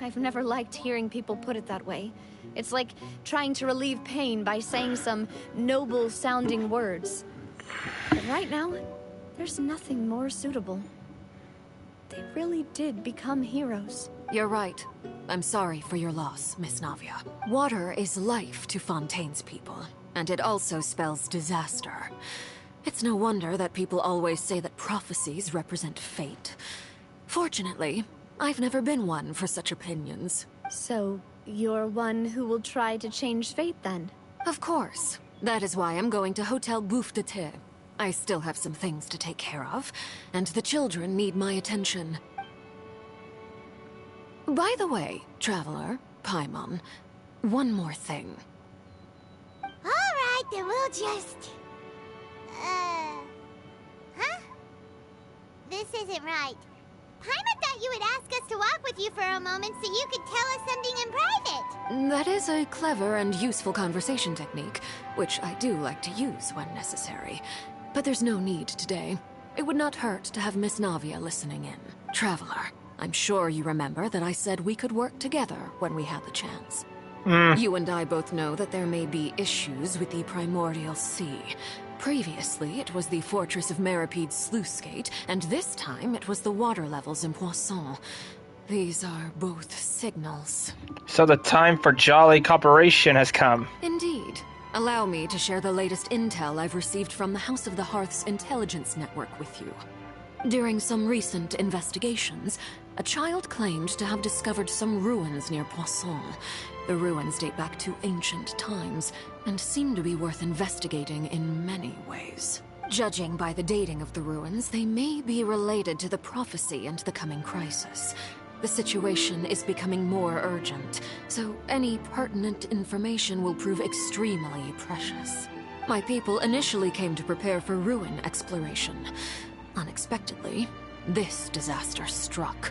I've never liked hearing people put it that way. It's like trying to relieve pain by saying some noble-sounding words. But right now, there's nothing more suitable. They really did become heroes. You're right. I'm sorry for your loss, Miss Navia. Water is life to Fontaine's people, and it also spells disaster. It's no wonder that people always say that prophecies represent fate. Fortunately, I've never been one for such opinions. So, you're one who will try to change fate, then? Of course. That is why I'm going to Hotel Bouffe de Thé. I still have some things to take care of, and the children need my attention. By the way, Traveler, Paimon, one more thing. Alright, then we'll just... Huh? This isn't right. Paimon thought you would ask us to walk with you for a moment so you could tell us something in private. That is a clever and useful conversation technique, which I do like to use when necessary. But there's no need today. It would not hurt to have Miss Navia listening in. Traveler, I'm sure you remember that I said we could work together when we had the chance. You and I both know that there may be issues with the Primordial Sea. Previously, it was the Fortress of Meripede's sluice gate, and this time it was the water levels in Poisson. These are both signals. So the time for jolly cooperation has come. Indeed. Allow me to share the latest intel I've received from the House of the Hearth's intelligence network with you. During some recent investigations, a child claimed to have discovered some ruins near Poisson. The ruins date back to ancient times, and seem to be worth investigating in many ways. Judging by the dating of the ruins, they may be related to the prophecy and the coming crisis. The situation is becoming more urgent, so any pertinent information will prove extremely precious. My people initially came to prepare for ruin exploration. Unexpectedly, this disaster struck.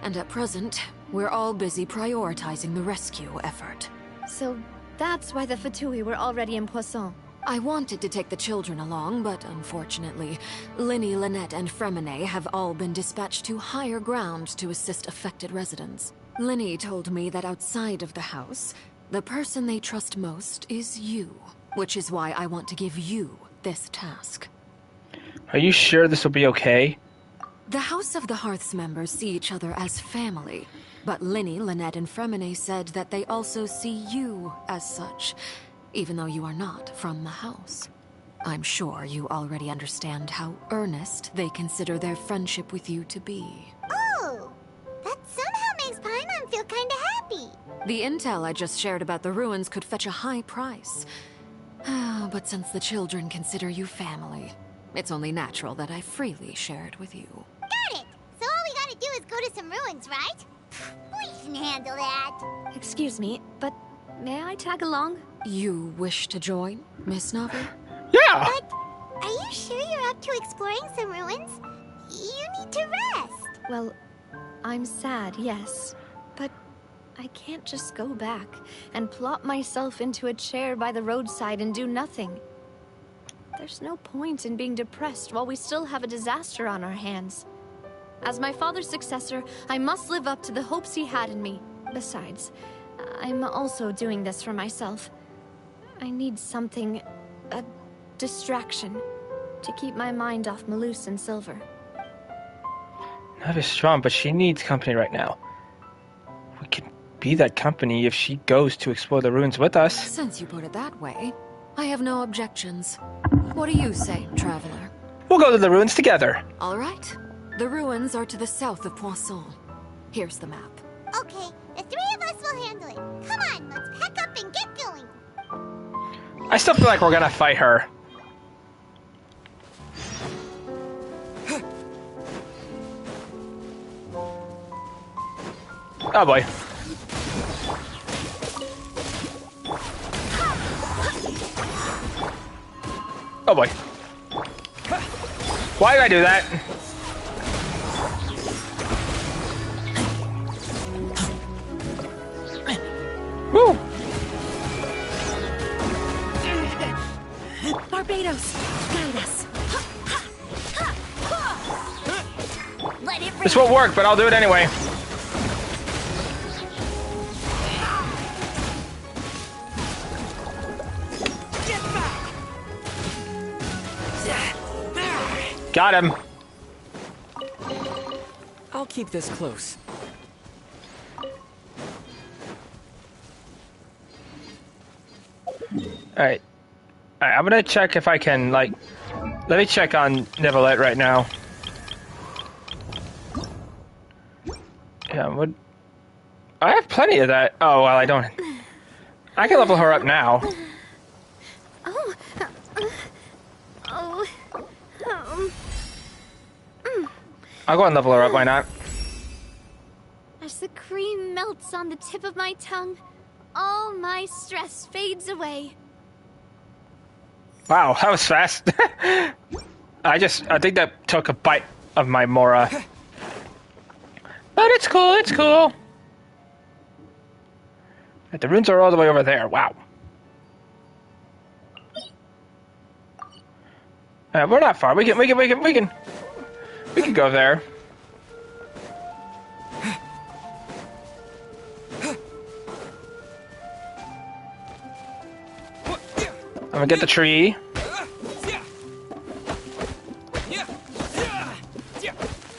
And at present, we're all busy prioritizing the rescue effort. So that's why the Fatui were already in Poisson. I wanted to take the children along, but unfortunately, Linny, Lynette, and Fremine have all been dispatched to higher ground to assist affected residents. Linny told me that outside of the house, the person they trust most is you, which is why I want to give you this task. Are you sure this will be okay? The House of the Hearth's members see each other as family, but Linny, Lynette, and Fremine said that they also see you as such, even though you are not from the house. I'm sure you already understand how earnest they consider their friendship with you to be. Oh! That somehow makes Paimon feel kinda happy. The intel I just shared about the ruins could fetch a high price. But since the children consider you family, it's only natural that I freely share it with you. Got it! So all we gotta do is go to some ruins, right? We can handle that. Excuse me, but may I tag along? You wish to join, Miss Navia? Yeah! But Are you sure you're up to exploring some ruins? You need to rest. Well, I'm sad, yes. But I can't just go back and plop myself into a chair by the roadside and do nothing. There's no point in being depressed while we still have a disaster on our hands. As my father's successor, I must live up to the hopes he had in me. Besides, I'm also doing this for myself. I need something, a distraction, to keep my mind off Malus and Silver. Not as strong, but she needs company right now. We could be that company if she goes to explore the ruins with us. Since you put it that way, I have no objections. What do you say, traveler? We'll go to the ruins together. All right. The ruins are to the south of Poisson. Here's the map. Okay, the three of us will handle it. Come on, let's pack up and get going. I still feel like we're gonna fight her. Oh boy. Oh boy. Why did I do that? Woo! Barbados, guide us. Let it This won't work, but I'll do it anyway. Got him. I'll keep this close. Alright. I'm gonna check if I can, like... Let me check on Nicolette right now. Yeah, what... I have plenty of that. Oh, well, I don't... I can level her up now. Oh. I'll go and level her up, why not? As the cream melts on the tip of my tongue, all my stress fades away. Wow, that was fast. I think that took a bite of my Mora. But it's cool, it's cool. The runes are all the way over there, wow. We're not far, we can go there. I'm gonna get the tree.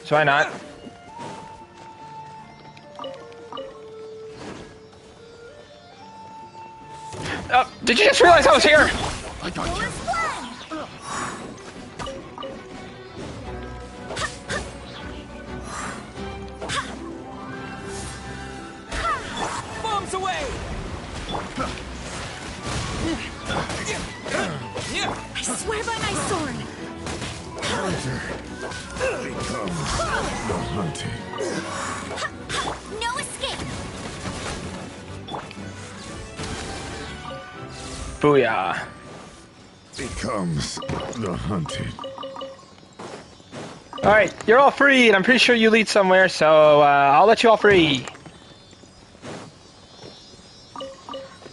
So why not? Oh, did you just realize I was here? I got you. Bombs away! I swear by my sword! Hunter becomes the hunted. No escape! Booyah. Becomes the hunted. Alright, you're all free, and I'm pretty sure you lead somewhere, so I'll let you all free.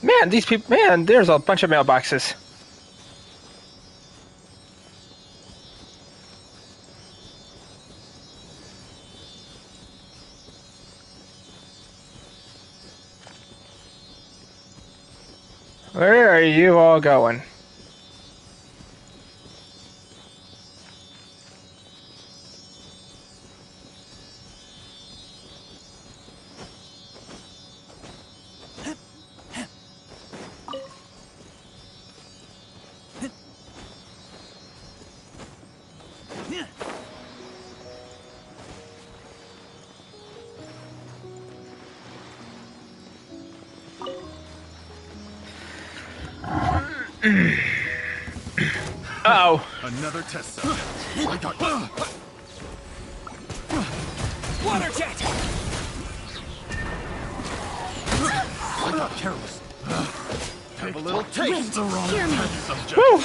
Man, these people, man, there's a bunch of mailboxes. Where are you all going? Uh-oh. Another test subject. I got you. Water jet! I got careless. Have a little taste. The wrong Hear me. test subject. Woo!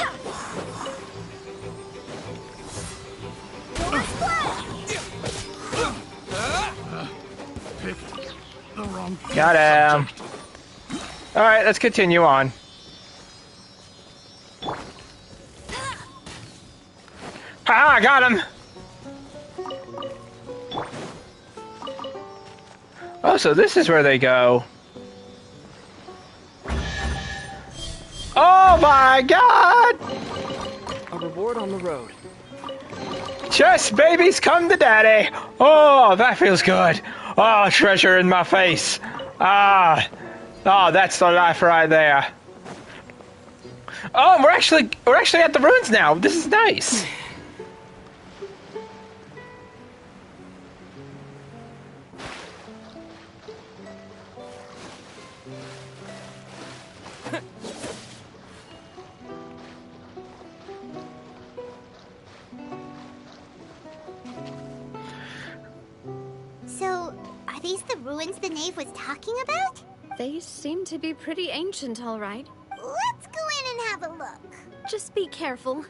Got him. Alright, let's continue on. Ah, got him! Oh, so this is where they go. Oh my god! A reward on the road. Chest babies come to daddy! Oh, that feels good. Oh, treasure in my face. Ah. Oh, that's the life right there. Oh, we're actually at the ruins now. This is nice. So, are these the ruins the knave was talking about? They seem to be pretty ancient, all right. Let's go in and have a look. Just be careful.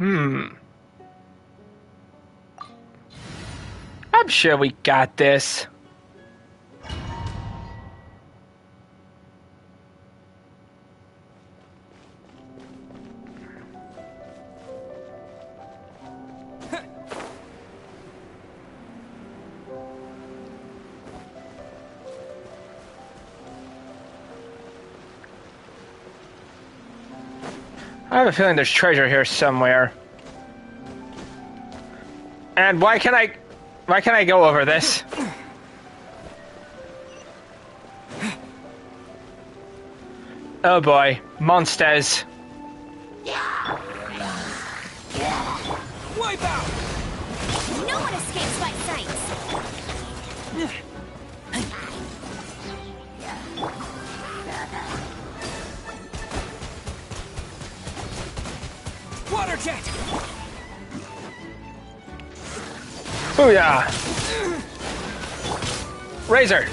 I'm sure we got this. I have a feeling there's treasure here somewhere. And why can't I go over this? Oh boy, monsters. Wipe out! No one escapes my sights. Water jet! Booyah! Razor!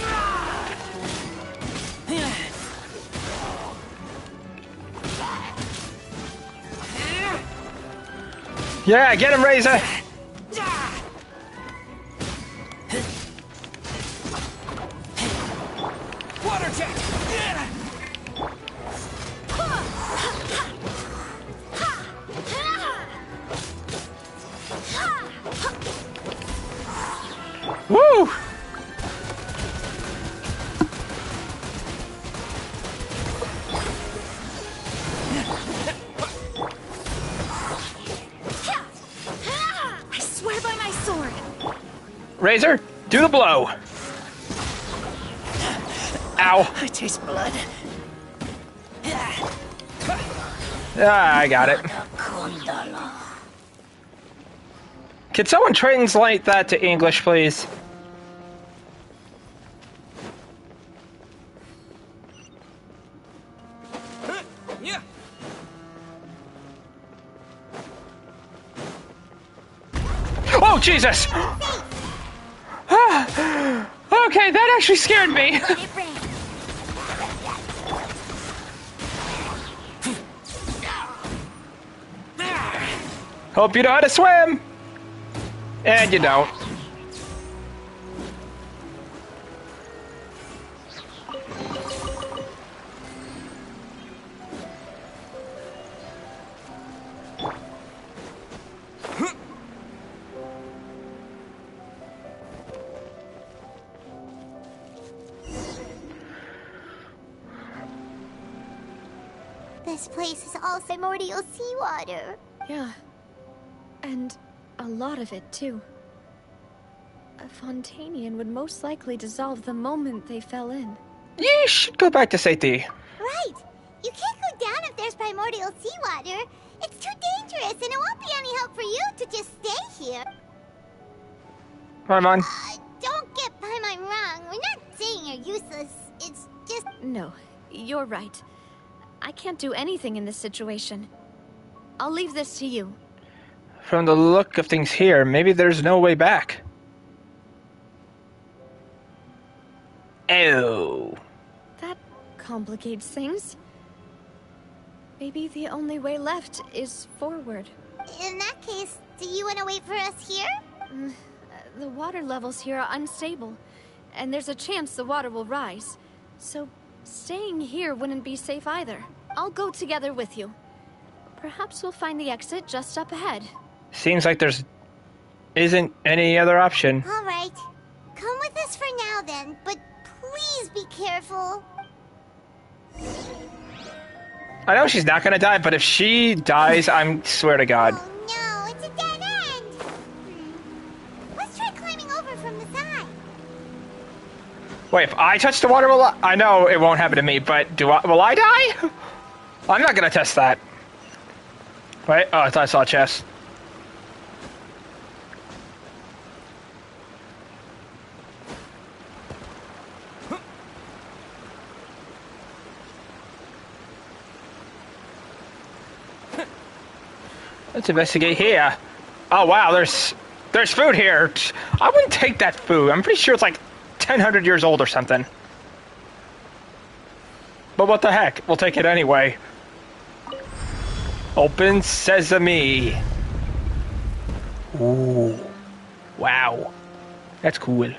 Yeah, get him, Razor! Water jet! Woo! I swear by my sword. Razor, do the blow. Ow. I taste blood. Ah, I got it. Can someone translate that to English, please? Yeah. Oh, Jesus! Okay, that actually scared me. Hope you know how to swim. And you don't. This place is all primordial seawater. Yeah. And a lot of it, too. A Fontanian would most likely dissolve the moment they fell in. You should go back to safety. Right! You can't go down if there's primordial seawater. It's too dangerous, and it won't be any help for you to just stay here. Come on. Don't get by my wrong. We're not saying you're useless. It's just... No, you're right. I can't do anything in this situation. I'll leave this to you. From the look of things here, maybe there's no way back. Oh. That complicates things. Maybe the only way left is forward. In that case, do you want to wait for us here? The water levels here are unstable, and there's a chance the water will rise. So, staying here wouldn't be safe either. I'll go together with you. Perhaps we'll find the exit just up ahead. Seems like there's isn't any other option. All right. Come with us for now then, but please be careful. I know she's not gonna die, but if she dies, I swear to God. Oh no, it's a dead end. Let's try climbing over from the side. Wait, if I touch the water, I know it won't happen to me, but will I die? I'm not gonna test that. Wait, oh, I thought I saw a chest. Let's investigate here. Oh wow, there's food here. I wouldn't take that food. I'm pretty sure it's like 1,000 years old or something. But what the heck? We'll take it anyway. Open sesame. Ooh. Wow. That's cool.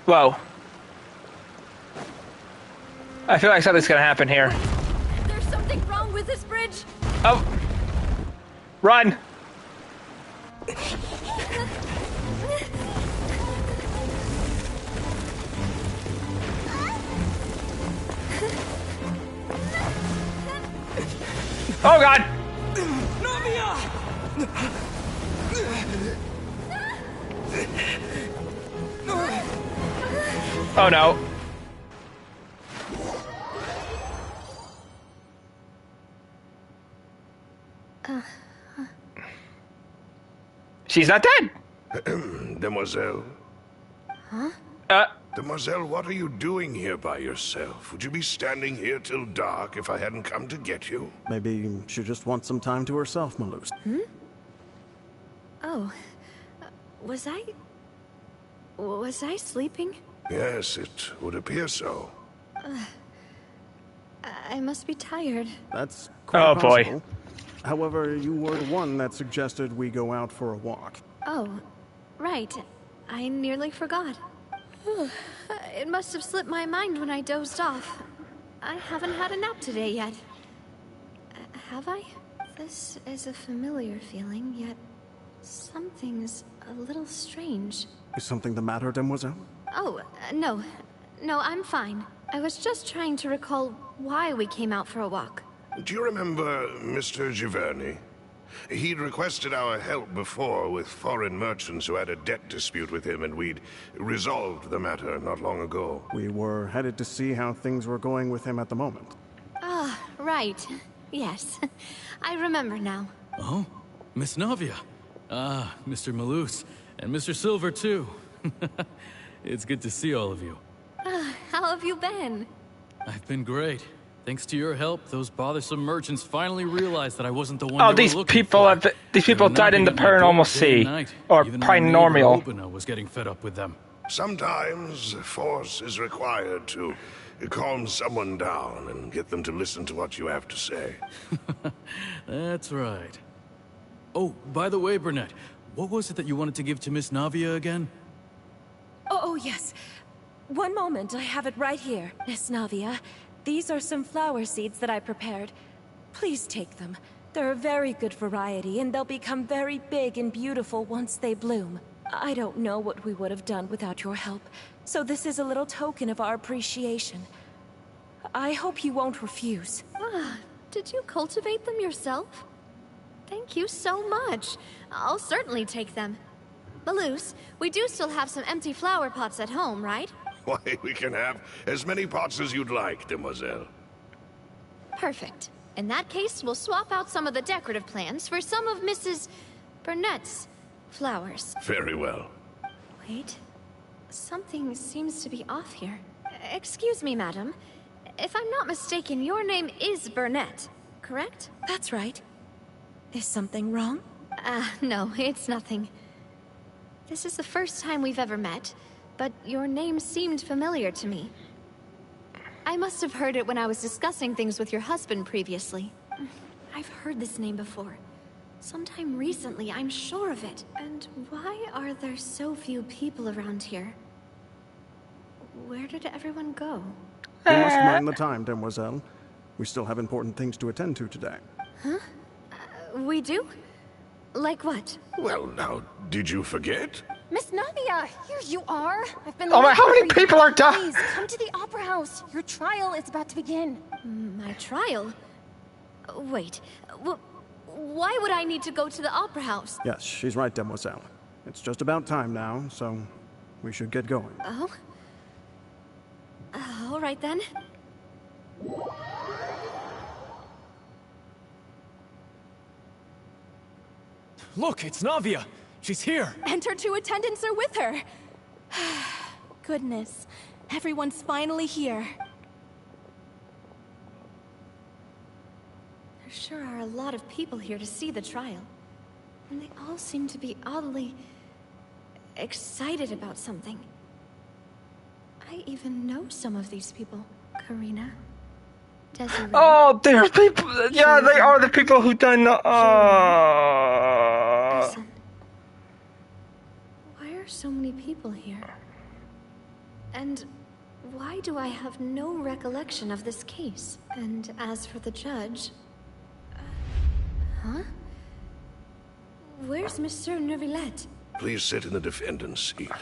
Whoa. I feel like something's gonna happen here. There's something wrong with this bridge. Oh. Run. Oh God. Oh no. She's not dead. Demoiselle. Huh? Demoiselle, what are you doing here by yourself? Would you be standing here till dark if I hadn't come to get you? Maybe she just wants some time to herself, Malus. Oh. Was I sleeping? Yes, it would appear so. I must be tired. That's quite possible. Boy. However, you were the one that suggested we go out for a walk. Oh, right. I nearly forgot. It must have slipped my mind when I dozed off. I haven't had a nap today yet. Have I? This is a familiar feeling, yet something's a little strange. Is something the matter, Demoiselle? Oh, no. No, I'm fine. I was just trying to recall why we came out for a walk. Do you remember Mr. Giverny? He'd requested our help before with foreign merchants who had a debt dispute with him, and we'd resolved the matter not long ago. We were headed to see how things were going with him at the moment. Ah, right. Yes. I remember now. Oh, Miss Navia. Ah, Mr. Malus. And Mr. Silver, too. It's good to see all of you. How have you been? I've been great. Thanks to your help, those bothersome merchants finally realized that I wasn't the one. Oh, these people died in the paranormal sea, or paranormal. Opena was getting fed up with them. Sometimes force is required to calm someone down and get them to listen to what you have to say. That's right. Oh, by the way, Burnett, what was it that you wanted to give to Miss Navia again? Oh, yes. One moment, I have it right here. Miss Navia, these are some flower seeds that I prepared. Please take them. They're a very good variety, and they'll become very big and beautiful once they bloom. I don't know what we would have done without your help, so this is a little token of our appreciation. I hope you won't refuse. Did you cultivate them yourself? Thank you so much. I'll certainly take them. Malus, we do still have some empty flower pots at home, right? Why, we can have as many pots as you'd like, Demoiselle. Perfect. In that case, we'll swap out some of the decorative plants for some of Mrs. Burnett's flowers. Very well. Wait. Something seems to be off here. Excuse me, madam. If I'm not mistaken, your name is Burnett, correct? That's right. Is something wrong? No, it's nothing. This is the first time we've ever met, but your name seemed familiar to me. I must have heard it when I was discussing things with your husband previously. I've heard this name before. Sometime recently, I'm sure of it. And why are there so few people around here? Where did everyone go? You must mind the time, demoiselle. We still have important things to attend to today. Huh? We do? Like what? Well, now, did you forget? Miss Navia, here you are. I've been. Oh my! How many looking for you. people are dying? Please come to the opera house. Your trial is about to begin. My trial? Wait, why would I need to go to the opera house? Yes, she's right, demoiselle. It's just about time now, so we should get going. Oh? All right then. Look, it's Navia. She's here. And her two attendants are with her. Goodness, everyone's finally here. There sure are a lot of people here to see the trial. And they all seem to be oddly excited about something. I even know some of these people. Karina. Desiree. Oh, there's people. Yeah, they are the people who done. Listen. Why are so many people here? And why do I have no recollection of this case? And as for the judge... huh? Where's Monsieur Neuvillette? Please sit in the defendant's seat.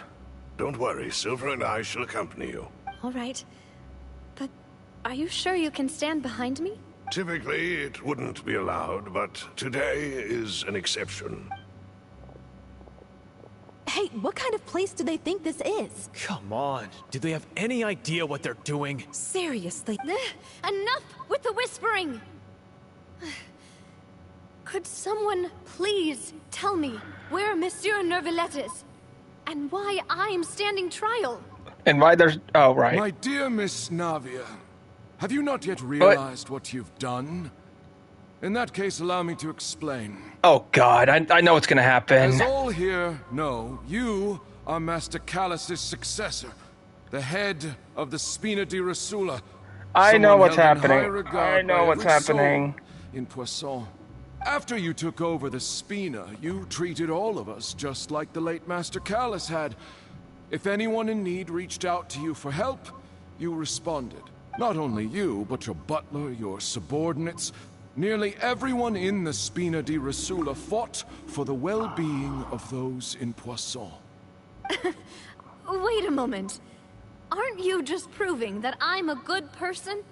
Don't worry, Silver and I shall accompany you. All right. But are you sure you can stand behind me? Typically, it wouldn't be allowed, but today is an exception. Hey, what kind of place do they think this is? Come on. Do they have any idea what they're doing? Seriously. Enough with the whispering! Could someone please tell me where Monsieur Neuvillette is? And why I'm standing trial? And why there's... Oh, right. My dear Miss Navia, have you not yet realized what you've done? In that case, allow me to explain. Oh, God. I know what's going to happen. As all here know, you are Master Callus's successor, the head of the Spina di Rosula. I know what's happening. I know what's happening. In Poisson. After you took over the Spina, you treated all of us just like the late Master Callus had. If anyone in need reached out to you for help, you responded. Not only you, but your butler, your subordinates, nearly everyone in the Spina di Rosula fought for the well-being of those in Poisson. Wait a moment. Aren't you just proving that I'm a good person?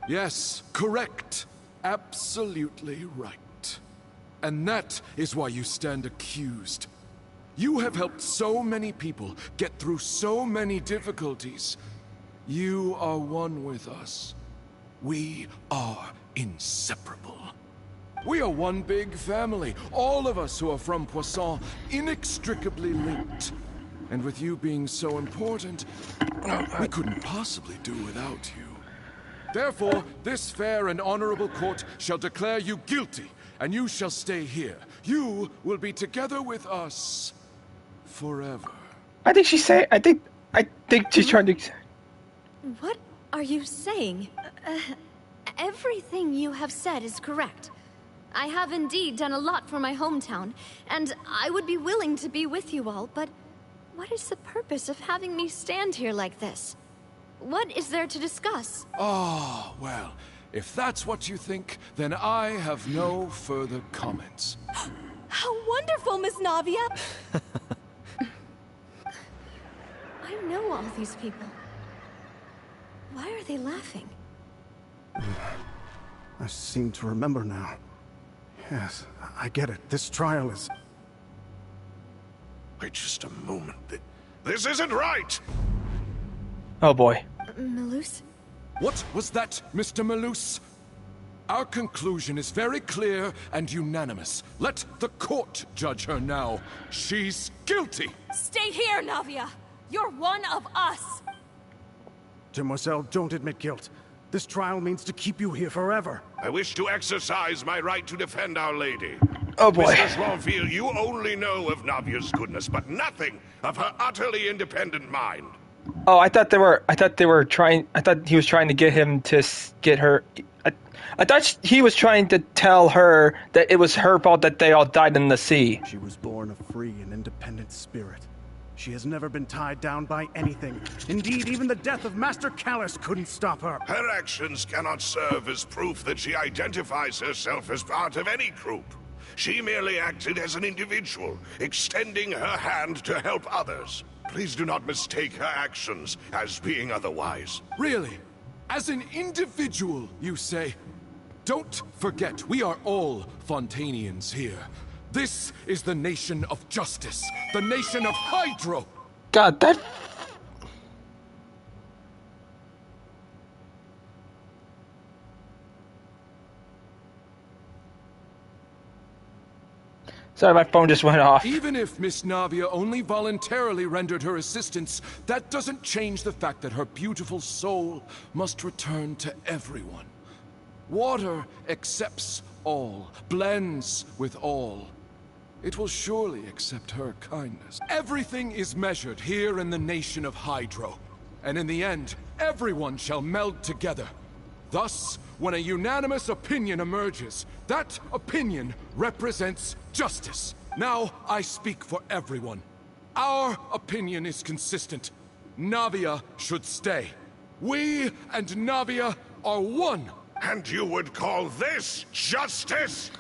Yes, correct. Absolutely right. And that is why you stand accused. You have helped so many people get through so many difficulties. You are one with us. We are inseparable. We are one big family, all of us who are from Poisson, inextricably linked. And with you being so important, we couldn't possibly do without you. Therefore, this fair and honorable court shall declare you guilty, and you shall stay here. You will be together with us forever. I think she's saying... I think she's trying to... What are you saying? Everything you have said is correct. I have indeed done a lot for my hometown, and I would be willing to be with you all, but what is the purpose of having me stand here like this? What is there to discuss? Oh, well, if that's what you think, then I have no further comments. How wonderful, Miss Navia! I know all these people. Why are they laughing? I seem to remember now. Yes, I get it. This trial is... Wait just a moment. This isn't right! Oh, boy. Malus? What was that, Mr. Malus? Our conclusion is very clear and unanimous. Let the court judge her now. She's guilty! Stay here, Navia! You're one of us! Demoiselle, don't admit guilt. This trial means to keep you here forever. I wish to exercise my right to defend Our Lady. Oh boy. Mr. Swanfield, you only know of Navia's goodness, but nothing of her utterly independent mind. Oh, I thought he was trying to get him to get her. I thought he was trying to tell her that it was her fault that they all died in the sea. She was born a free and independent spirit. She has never been tied down by anything. Indeed, even the death of Master Callus couldn't stop her. Her actions cannot serve as proof that she identifies herself as part of any group. She merely acted as an individual, extending her hand to help others. Please do not mistake her actions as being otherwise. Really? As an individual, you say? Don't forget, we are all Fontanians here. This is the nation of justice, the nation of Hydro. God, that... Sorry, my phone just went off. Even if Miss Navia only voluntarily rendered her assistance, that doesn't change the fact that her beautiful soul must return to everyone. Water accepts all, blends with all. It will surely accept her kindness. Everything is measured here in the nation of Hydro. And in the end, everyone shall meld together. Thus, when a unanimous opinion emerges, that opinion represents justice. Now, I speak for everyone. Our opinion is consistent. Navia should stay. We and Navia are one. And you would call this justice?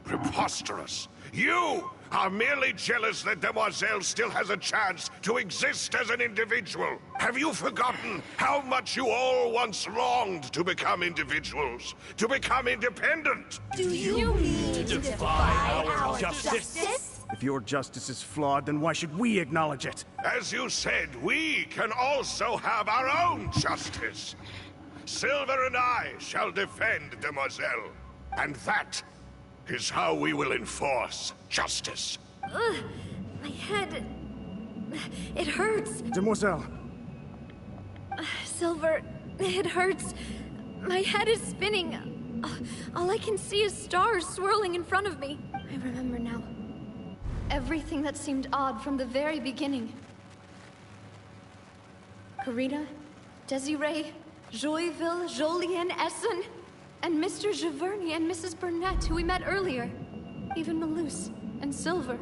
Preposterous. You are merely jealous that Demoiselle still has a chance to exist as an individual. Have you forgotten how much you all once longed to become individuals, to become independent? Do you mean to defy our justice? If your justice is flawed, then why should we acknowledge it? As you said, we can also have our own justice. Silver and I shall defend Demoiselle, and that is how we will enforce justice. My head... it hurts. Demoiselle. Silver, it hurts. My head is spinning. All I can see is stars swirling in front of me. I remember now. Everything that seemed odd from the very beginning. Karina, Desiree, Joyville, Jolien, Essen, and Mr. Giverny and Mrs. Burnett, who we met earlier. Even Malus and Silver.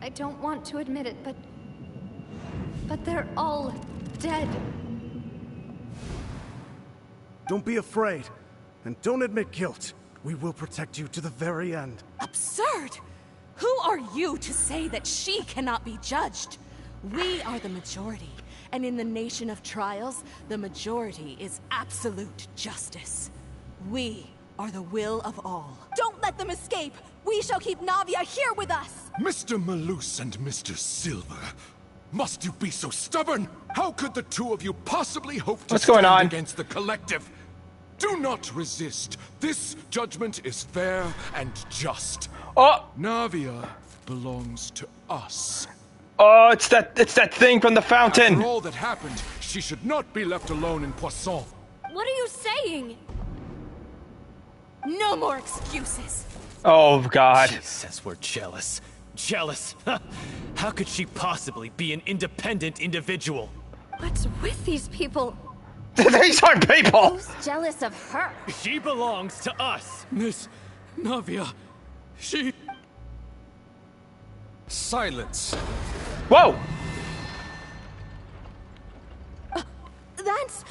I don't want to admit it, but they're all dead. Don't be afraid, and don't admit guilt. We will protect you to the very end. Absurd! Who are you to say that she cannot be judged? We are the majority, and in the nation of trials, the majority is absolute justice. We are the will of all. Don't let them escape! We shall keep Navia here with us! Mr. Malus and Mr. Silver, must you be so stubborn? How could the two of you possibly hope to stand against the collective? Do not resist. This judgment is fair and just. Oh! Navia belongs to us. Oh, it's that thing from the fountain. After all that happened, she should not be left alone in Poisson. What are you saying? No more excuses. Oh, God. She says we're jealous. Jealous? How could she possibly be an independent individual? What's with these people? These aren't people! Who's jealous of her? She belongs to us. Miss Navia, she... Silence. Whoa! That's...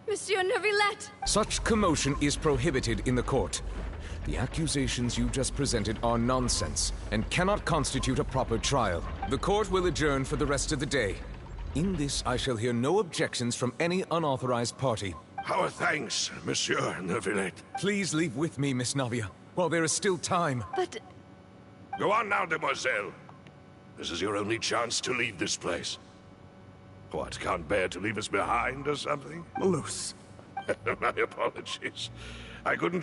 Monsieur Neuvillette! Such commotion is prohibited in the court. The accusations you just presented are nonsense and cannot constitute a proper trial. The court will adjourn for the rest of the day. In this, I shall hear no objections from any unauthorized party. Our thanks, Monsieur Neuvillette. Please leave with me, Miss Navia, while there is still time. But... Go on now, Demoiselle. This is your only chance to leave this place. What, can't bear to leave us behind or something? Malus. My apologies. I couldn't